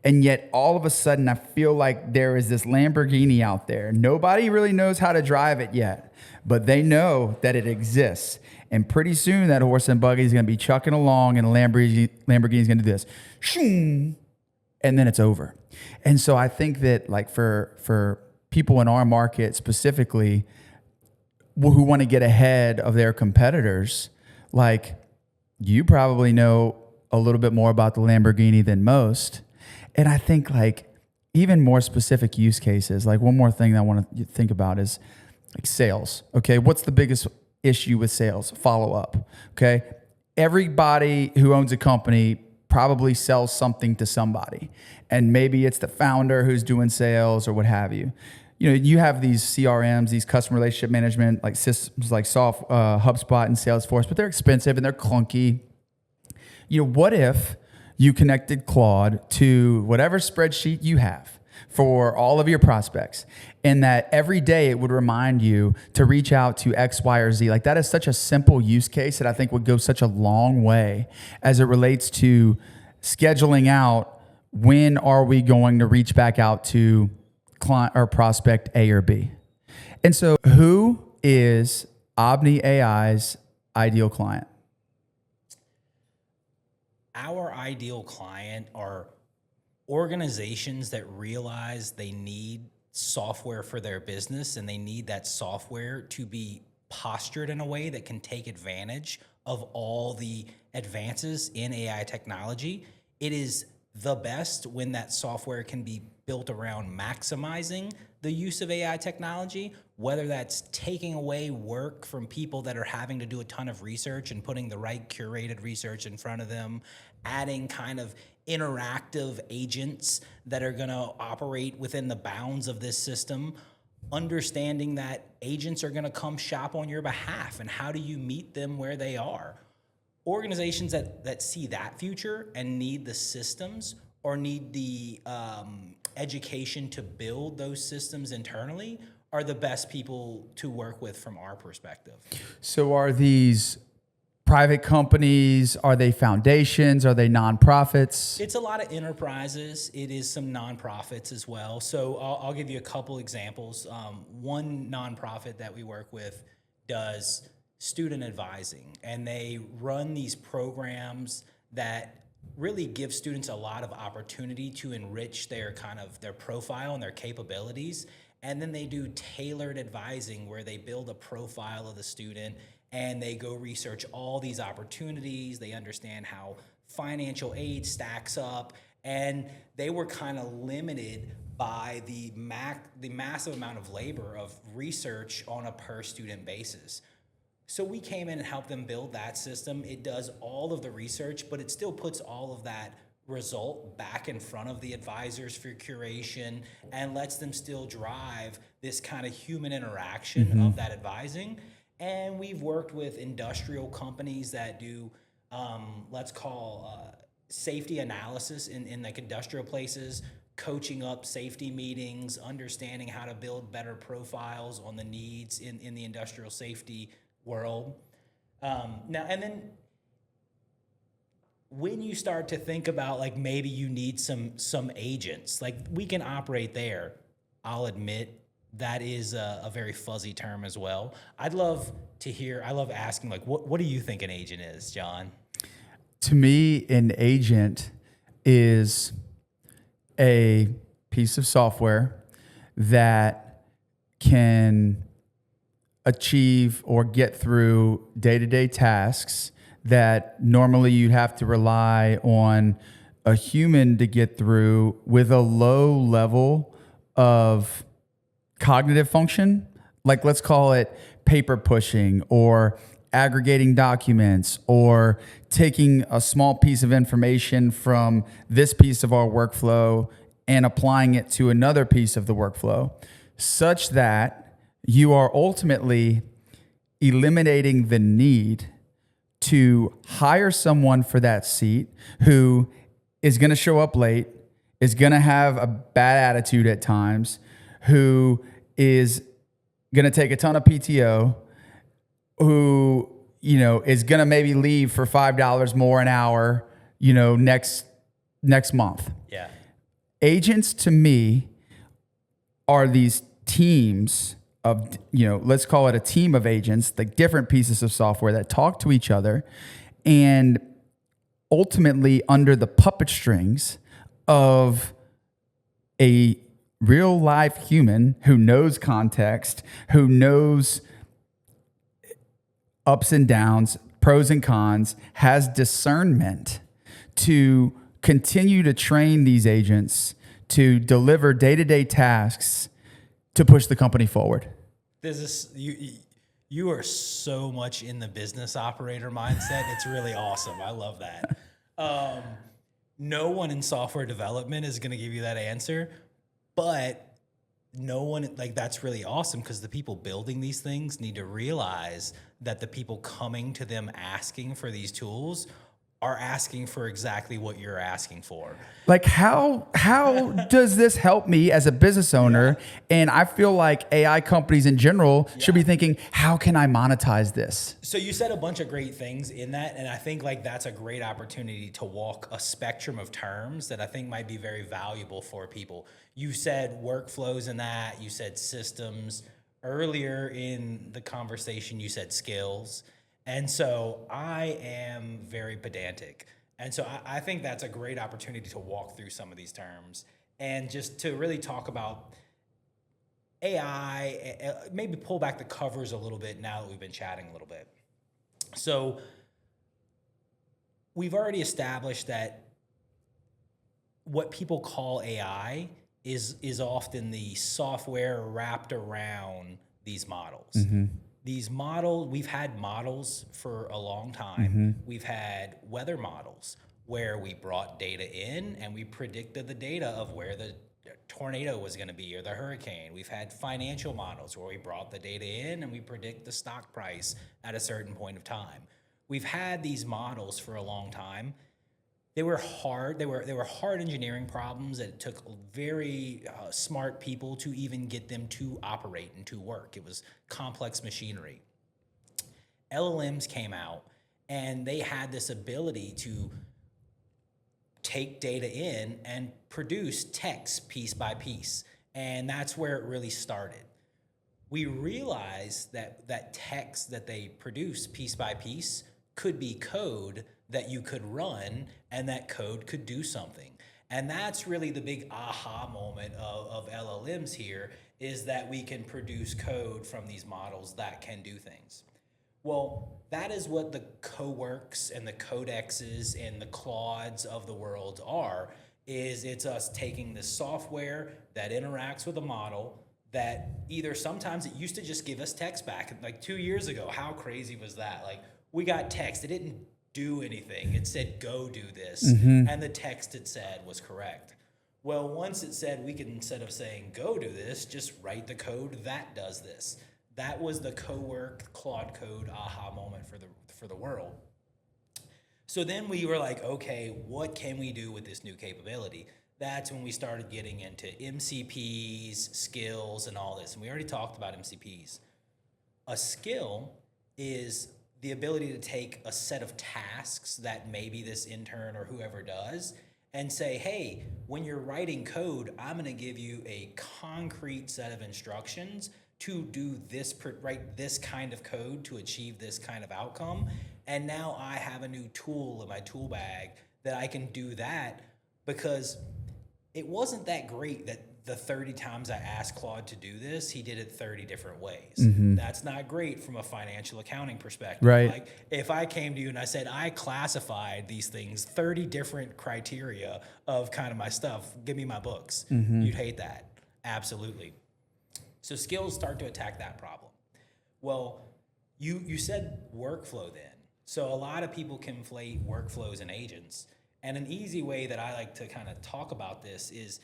[SPEAKER 2] And yet all of a sudden I feel like there is this Lamborghini out there. Nobody really knows how to drive it yet, but they know that it exists. And pretty soon that horse and buggy is going to be chucking along, and Lamborghini is going to do this, and then it's over. And so I think that like for people in our market specifically who want to get ahead of their competitors, like you probably know a little bit more about the Lamborghini than most. And I think like even more specific use cases, like one more thing that I want to think about is like sales. Okay. What's the biggest issue with sales? Follow up. Okay. Everybody who owns a company probably sells something to somebody, and maybe it's the founder who's doing sales or what have you. You have these CRMs, these customer relationship management, like systems like HubSpot and Salesforce, but they're expensive and they're clunky. What if you connected Claude to whatever spreadsheet you have for all of your prospects, and that every day it would remind you to reach out to X, Y, or Z? Like, that is such a simple use case that I think would go such a long way as it relates to scheduling out when are we going to reach back out to client or prospect A or B. And so who is Obney AI's ideal client?
[SPEAKER 1] Our ideal client are organizations that realize they need software for their business, and they need that software to be postured in a way that can take advantage of all the advances in AI technology. It is the best when that software can be built around maximizing the use of AI technology, whether that's taking away work from people that are having to do a ton of research and putting the right curated research in front of them, adding kind of interactive agents that are going to operate within the bounds of this system, understanding that agents are going to come shop on your behalf, and how do you meet them where they are. Organizations that see that future and need the systems or need the education to build those systems internally are the best people to work with from our perspective.
[SPEAKER 2] So are these private companies? Are they foundations? Are they nonprofits?
[SPEAKER 1] It's a lot of enterprises. It is some nonprofits as well. So I'll give you a couple examples. One nonprofit that we work with does student advising, and they run these programs that really give students a lot of opportunity to enrich their profile and their capabilities. And then they do tailored advising where they build a profile of the student and they go research all these opportunities. They understand how financial aid stacks up, and they were kind of limited by the massive amount of labor of research on a per student basis. So we came in and helped them build that system. It does all of the research, but it still puts all of that result back in front of the advisors for curation and lets them still drive this kind of human interaction of that advising. And we've worked with industrial companies that do, let's call safety analysis in like industrial places, coaching up safety meetings, understanding how to build better profiles on the needs in the industrial safety world. Now, and then when you start to think about like maybe you need some agents, like we can operate there. I'll admit that is a very fuzzy term as well. I'd love to hear, I love asking like, what do you think an agent is, John?
[SPEAKER 2] To me, an agent is a piece of software that can achieve or get through day-to-day tasks that normally you'd have to rely on a human to get through with a low level of cognitive function. Like, let's call it paper pushing or aggregating documents or taking a small piece of information from this piece of our workflow and applying it to another piece of the workflow, such that you are ultimately eliminating the need to hire someone for that seat who is going to show up late, is going to have a bad attitude at times, who is going to take a ton of PTO, who, is going to maybe leave for $5 more an hour, next month.
[SPEAKER 1] Yeah.
[SPEAKER 2] Agents to me are these teams of, let's call it a team of agents, like different pieces of software that talk to each other and ultimately under the puppet strings of a real life human who knows context, who knows ups and downs, pros and cons, has discernment to continue to train these agents to deliver day-to-day tasks to push the company forward.
[SPEAKER 1] You are so much in the business operator mindset. It's really awesome. I love that. No one in software development is going to give you that answer, but no one, like, that's really awesome because the people building these things need to realize that the people coming to them asking for these tools are asking for exactly what you're asking for.
[SPEAKER 2] Like, how does this help me as a business owner? Yeah. And I feel like AI companies in general should be thinking, how can I monetize this?
[SPEAKER 1] So you said a bunch of great things in that, and I think like that's a great opportunity to walk a spectrum of terms that I think might be very valuable for people. You said workflows in that, you said systems. Earlier in the conversation, you said skills. And so I am very pedantic. And so I think that's a great opportunity to walk through some of these terms and just to really talk about AI, maybe pull back the covers a little bit now that we've been chatting a little bit. So we've already established that what people call AI is often the software wrapped around these models. Mm-hmm. These models, we've had models for a long time. Mm-hmm. We've had weather models where we brought data in and we predicted the data of where the tornado was going to be or the hurricane. We've had financial models where we brought the data in and we predict the stock price at a certain point of time. We've had these models for a long time. They were hard. They were hard engineering problems that it took very smart people to even get them to operate and to work. It was complex machinery. LLMs came out, and they had this ability to take data in and produce text piece by piece, and that's where it really started. We realized that text that they produce piece by piece could be code that you could run, and that code could do something. And that's really the big aha moment of LLMs here, is that we can produce code from these models that can do things. Well, that is what the Coworks and the Codexes and the Claudes of the world are, is it's us taking this software that interacts with a model that either sometimes it used to just give us text back. Like 2 years ago, how crazy was that? Like, we got text, it didn't do anything. It said, go do this. Mm-hmm. And the text it said was correct. Well, once it said we can, instead of saying go do this, just write the code that does this. That was the co-work Claude Code aha moment for the world. So then we were like, okay, what can we do with this new capability? That's when we started getting into MCPs, skills, and all this. And we already talked about MCPs. A skill is the ability to take a set of tasks that maybe this intern or whoever does and say, hey, when you're writing code, I'm going to give you a concrete set of instructions to do this, write this kind of code to achieve this kind of outcome. And now I have a new tool in my tool bag that I can do that, because it wasn't that great that the 30 times I asked Claude to do this, he did it 30 different ways. That's not great from a financial accounting perspective.
[SPEAKER 2] Right.
[SPEAKER 1] Like if I came to you and I said, I classified these things, 30 different criteria of kind of my stuff, give me my books. You'd hate that. Absolutely. So skills start to attack that problem. Well, you said workflow then. So a lot of people conflate workflows and agents. And an easy way that I like to kind of talk about this is,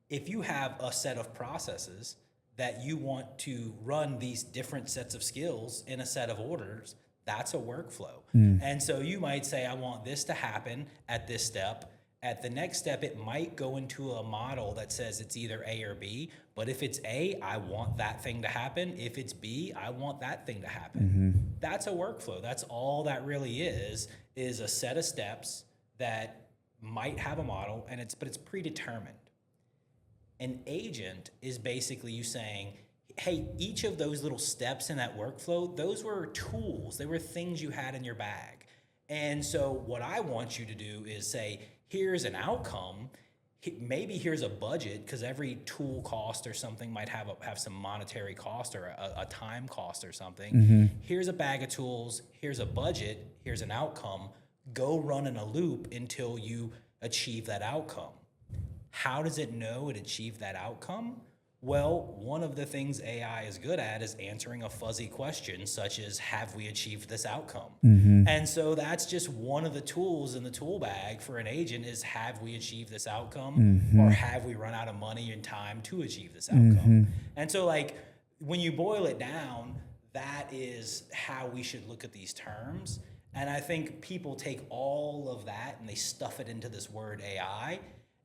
[SPEAKER 1] if you have a set of processes that you want to run these different sets of skills in a set of orders, that's a workflow. And so you might say, I want this to happen at this step. At the next step, it might go into a model that says it's either A or B. But if it's A, I want that thing to happen. If it's B, I want that thing to happen. That's a workflow. That's all that really is a set of steps that might have a model, but it's predetermined. An agent is basically you saying, hey, each of those little steps in that workflow, those were tools. They were things you had in your bag. And so what I want you to do is say, here's an outcome. Maybe here's a budget, because every tool cost or something might have some monetary cost or a time cost or something. Here's a bag of tools. Here's a budget. Here's an outcome. Go run in a loop until you achieve that outcome. How does it know it achieved that outcome? Well, one of the things AI is good at is answering a fuzzy question, such as, have we achieved this outcome? And so that's just one of the tools in the tool bag for an agent is, have we achieved this outcome? Or have we run out of money and time to achieve this outcome? And so like when you boil it down, that is how we should look at these terms. And I think people take all of that and they stuff it into this word AI.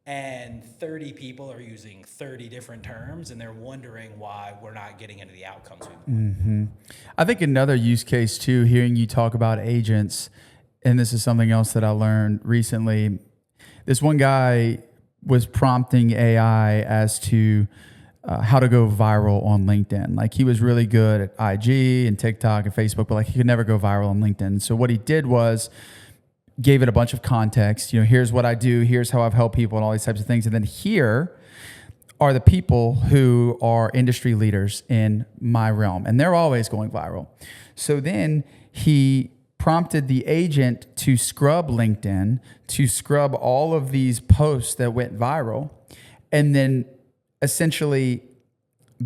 [SPEAKER 1] And 30 people are using 30 different terms, and they're wondering why we're not getting into the outcomes we want.
[SPEAKER 2] I think another use case too, hearing you talk about agents, and this is something else that I learned recently. This one guy was prompting AI as to how to go viral on LinkedIn. Like he was really good at IG and TikTok and Facebook, but like he could never go viral on LinkedIn. So what he did was gave it a bunch of context. Here's what I do, here's how I've helped people and all these types of things. And then here are the people who are industry leaders in my realm, and they're always going viral. So then he prompted the agent to scrub LinkedIn, to scrub all of these posts that went viral, and then essentially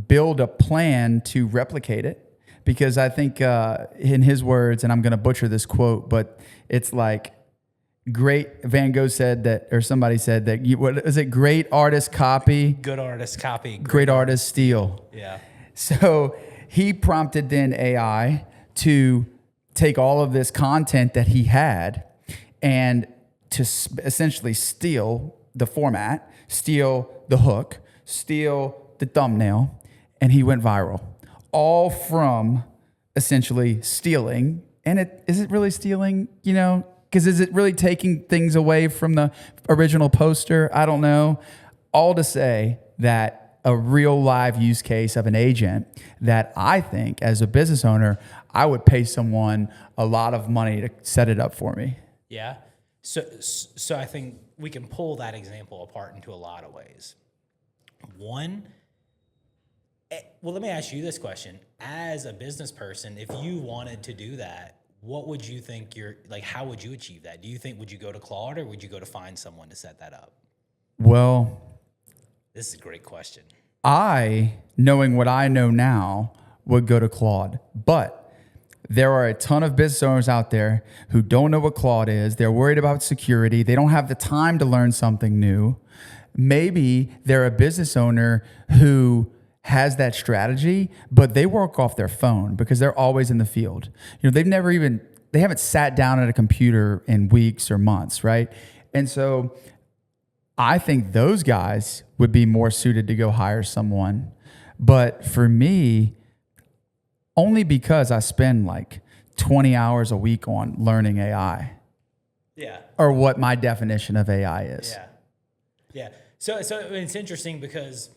[SPEAKER 2] build a plan to replicate it. Because I think in his words, and I'm going to butcher this quote, but it's like, Van Gogh said that, or somebody said that, what is it? Great artists copy.
[SPEAKER 1] Good artists copy.
[SPEAKER 2] Great artists steal.
[SPEAKER 1] Yeah.
[SPEAKER 2] So he prompted then AI to take all of this content that he had and to essentially steal the format, steal the hook, steal the thumbnail, and he went viral. All from essentially stealing. And is it really stealing, Because is it really taking things away from the original poster? I don't know. All to say that a real live use case of an agent that I think as a business owner, I would pay someone a lot of money to set it up for me.
[SPEAKER 1] Yeah. So I think we can pull that example apart into a lot of ways. One, well, let me ask you this question. As a business person, if you wanted to do that, what would you think how would you achieve that? Would you go to Claude, or would you go to find someone to set that up?
[SPEAKER 2] Well,
[SPEAKER 1] this is a great question.
[SPEAKER 2] Knowing what I know now, would go to Claude. But there are a ton of business owners out there who don't know what Claude is. They're worried about security. They don't have the time to learn something new. maybe they're a business owner who has that strategy, but they work off their phone because they're always in the field. They haven't sat down at a computer in weeks or months, right? And so I think those guys would be more suited to go hire someone. But for me, only because I spend like 20 hours a week on learning AI.
[SPEAKER 1] Yeah.
[SPEAKER 2] Or what my definition of AI is.
[SPEAKER 1] Yeah. Yeah. So it's interesting because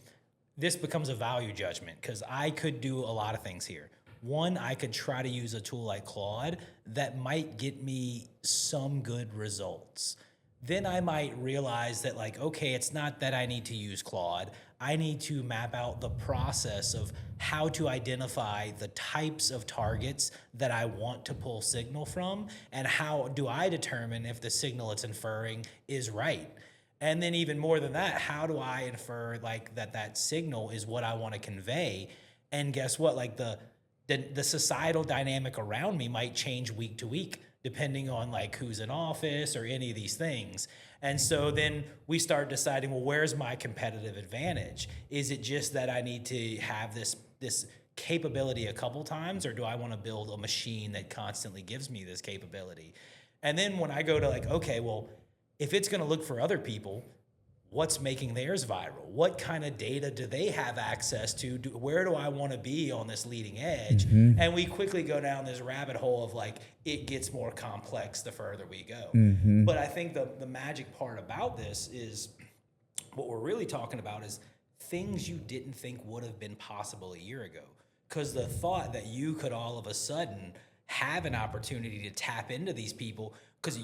[SPEAKER 1] this becomes a value judgment, because I could do a lot of things here. One, I could try to use a tool like Claude that might get me some good results. Then I might realize that, like, okay, it's not that I need to use Claude. I need to map out the process of how to identify the types of targets that I want to pull signal from, and how do I determine if the signal it's inferring is right. And then even more than that, how do I infer like that signal is what I want to convey? And guess what? Like the societal dynamic around me might change week to week, depending on like who's in office or any of these things. And so then we start deciding, well, where's my competitive advantage? Is it just that I need to have this capability a couple times, or do I want to build a machine that constantly gives me this capability? And then when I go to like, okay, well, if it's going to look for other people, what's making theirs viral? What kind of data do they have access to? Where do I want to be on this leading edge? Mm-hmm. And we quickly go down this rabbit hole of like, it gets more complex the further we go. Mm-hmm. But I think the magic part about this is what we're really talking about is things you didn't think would have been possible a year ago. Because the thought that you could all of a sudden have an opportunity to tap into these people, because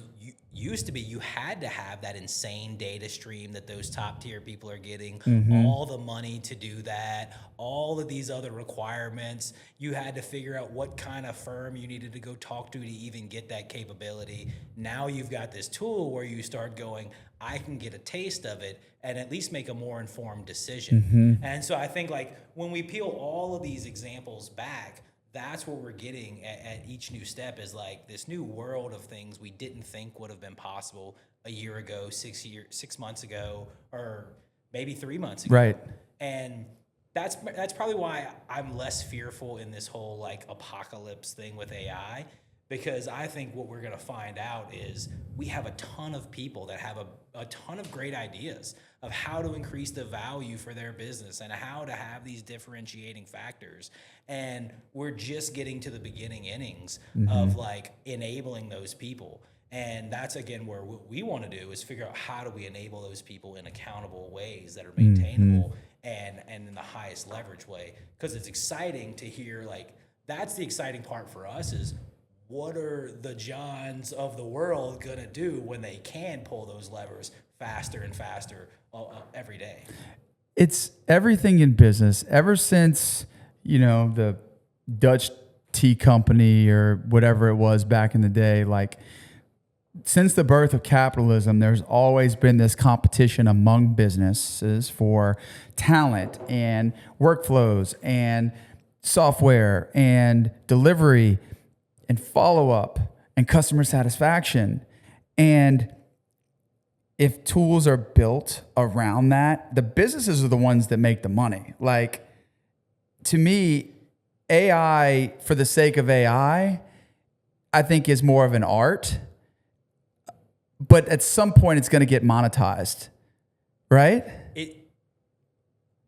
[SPEAKER 1] you had to have that insane data stream that those top tier people are getting, mm-hmm. all the money to do that, all of these other requirements. You had to figure out what kind of firm you needed to go talk to even get that capability. Now you've got this tool where you start going, I can get a taste of it and at least make a more informed decision. Mm-hmm. And so I think like when we peel all of these examples back, that's what we're getting at each new step, is like this new world of things we didn't think would have been possible a year ago, 6 months ago, or maybe 3 months ago.
[SPEAKER 2] Right.
[SPEAKER 1] And that's probably why I'm less fearful in this whole like apocalypse thing with AI, because I think what we're going to find out is we have a ton of people that have a ton of great ideas of how to increase the value for their business and how to have these differentiating factors. And we're just getting to the beginning innings mm-hmm. of like enabling those people. And that's, again, where what we want to do is figure out how do we enable those people in accountable ways that are maintainable mm-hmm. and in the highest leverage way. Because it's exciting to hear, like, that's the exciting part for us is, what are the Johns of the world going to do when they can pull those levers faster and faster every day?
[SPEAKER 2] It's everything in business. Ever since, the Dutch tea company or whatever it was back in the day, like since the birth of capitalism, there's always been this competition among businesses for talent and workflows and software and delivery and follow-up and customer satisfaction. And if tools are built around that, the businesses are the ones that make the money. Like, to me, AI for the sake of AI, I think is more of an art. But at some point, it's going to get monetized, right?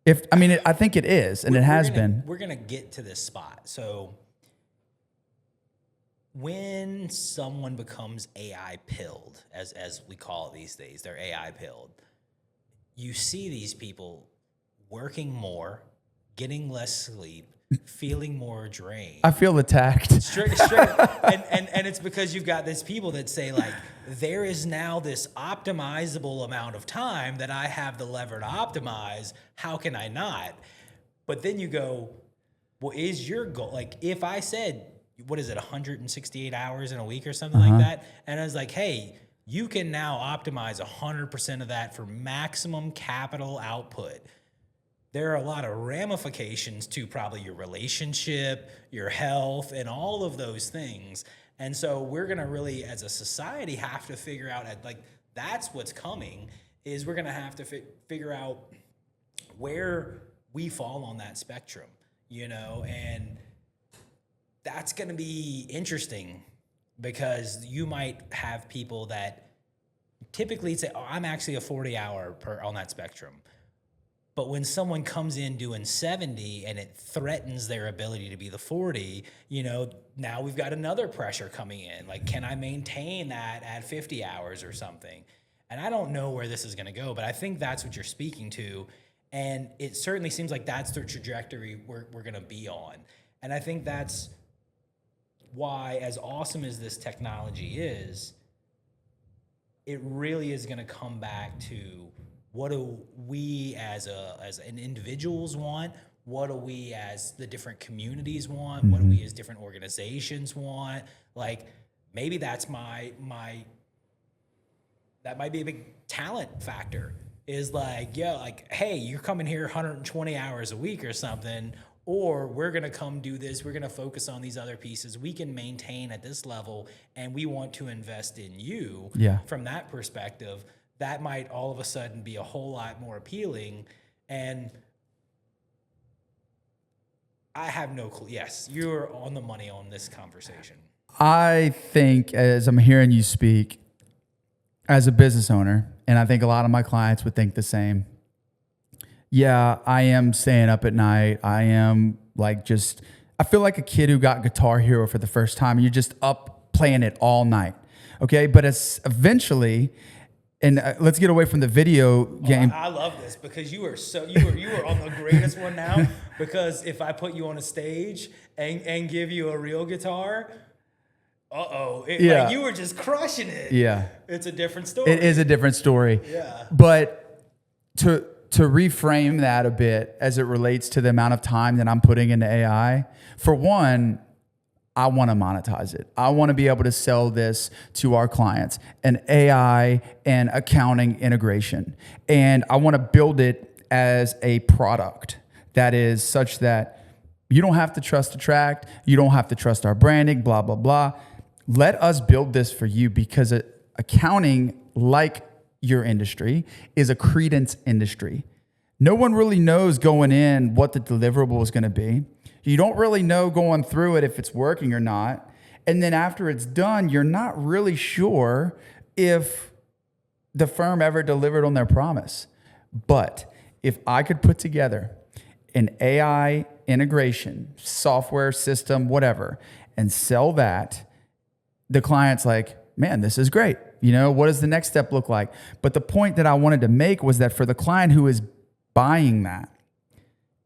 [SPEAKER 2] I think it is, and it has been.
[SPEAKER 1] We're going to get to this spot. So when someone becomes AI pilled, as we call it these days, they're AI pilled, you see these people working more, getting less sleep, feeling more drained.
[SPEAKER 2] I feel attacked.
[SPEAKER 1] Straight. And it's because you've got these people that say, like, there is now this optimizable amount of time that I have the lever to optimize. How can I not? But then you go, well, is your goal, like, if I said, what is it, 168 hours in a week or something like that? And I was like, hey, you can now optimize 100% of that for maximum capital output. There are a lot of ramifications to probably your relationship, your health, and all of those things. And so we're going to really, as a society, have to figure out, like, that's what's coming, is we're going to have to figure out where we fall on that spectrum, and that's going to be interesting because you might have people that typically say, oh, I'm actually a 40-hour on that spectrum. But when someone comes in doing 70 and it threatens their ability to be the 40, now we've got another pressure coming in. Like, can I maintain that at 50 hours or something? And I don't know where this is going to go, but I think that's what you're speaking to. And it certainly seems like that's the trajectory we're going to be on. And I think that's why, as awesome as this technology is, it really is going to come back to, what do we as an individuals want? What do we as the different communities want? What do we as different organizations want? Like, maybe that's that might be a big talent factor, is like, hey, you're coming here 120 hours a week or something, or we're going to come do this. We're going to focus on these other pieces. We can maintain at this level, and we want to invest in you. From that perspective. That might all of a sudden be a whole lot more appealing. And I have no clue. Yes, you're on the money on this conversation.
[SPEAKER 2] I think, as I'm hearing you speak, as a business owner, and I think a lot of my clients would think the same. Yeah, I am staying up at night. I am I feel like a kid who got Guitar Hero for the first time. You're just up playing it all night. Okay, but it's eventually... And let's get away from the video game.
[SPEAKER 1] I love this because you are on the greatest one now. Because if I put you on a stage and give you a real guitar, like you were just crushing it.
[SPEAKER 2] Yeah,
[SPEAKER 1] it's a different story.
[SPEAKER 2] It is a different story.
[SPEAKER 1] Yeah,
[SPEAKER 2] but to reframe that a bit as it relates to the amount of time that I'm putting into AI, for one, I want to monetize it. I want to be able to sell this to our clients, an AI and accounting integration. And I want to build it as a product that is such that you don't have to trust Attract. You don't have to trust our branding, blah, blah, blah. Let us build this for you, because accounting, like your industry, is a credence industry. No one really knows going in what the deliverable is going to be. You don't really know going through it if it's working or not. And then after it's done, you're not really sure if the firm ever delivered on their promise. But if I could put together an AI integration, software system, whatever, and sell that, the client's like, man, this is great. What does the next step look like? But the point that I wanted to make was that for the client who is buying that,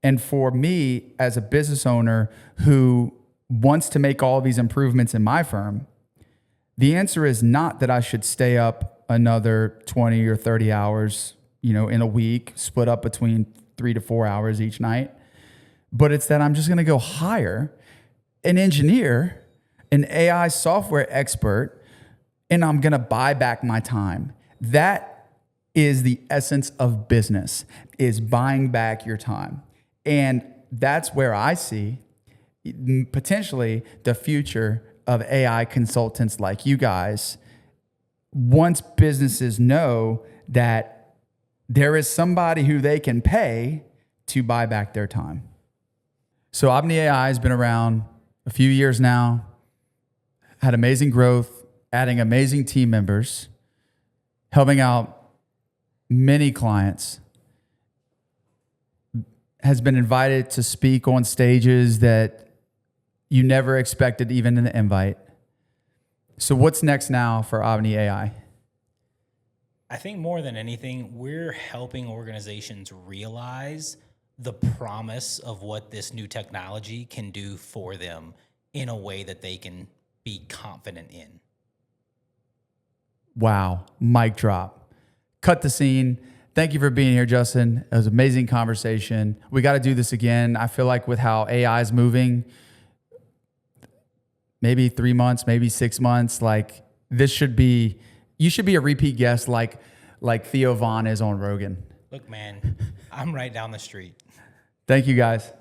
[SPEAKER 2] and for me as a business owner who wants to make all these improvements in my firm, the answer is not that I should stay up another 20 or 30 hours, in a week, split up between 3 to 4 hours each night. But it's that I'm just going to go hire an engineer, an AI software expert, and I'm going to buy back my time. That is the essence of business, is buying back your time. And that's where I see potentially the future of AI consultants like you guys. Once businesses know that there is somebody who they can pay to buy back their time. So Obney AI has been around a few years now, had amazing growth, adding amazing team members, helping out many clients, has been invited to speak on stages that you never expected even in the invite. So what's next now for Obney AI?
[SPEAKER 1] I think more than anything, we're helping organizations realize the promise of what this new technology can do for them in a way that they can be confident in.
[SPEAKER 2] Wow. Mic drop. Cut the scene. Thank you for being here, Justin. It was an amazing conversation. We got to do this again. I feel like with how AI is moving, maybe 3 months, maybe 6 months, like this should be, you should be a repeat guest like Theo Vaughn is on Rogan.
[SPEAKER 1] Look, man, I'm right down the street.
[SPEAKER 2] Thank you, guys.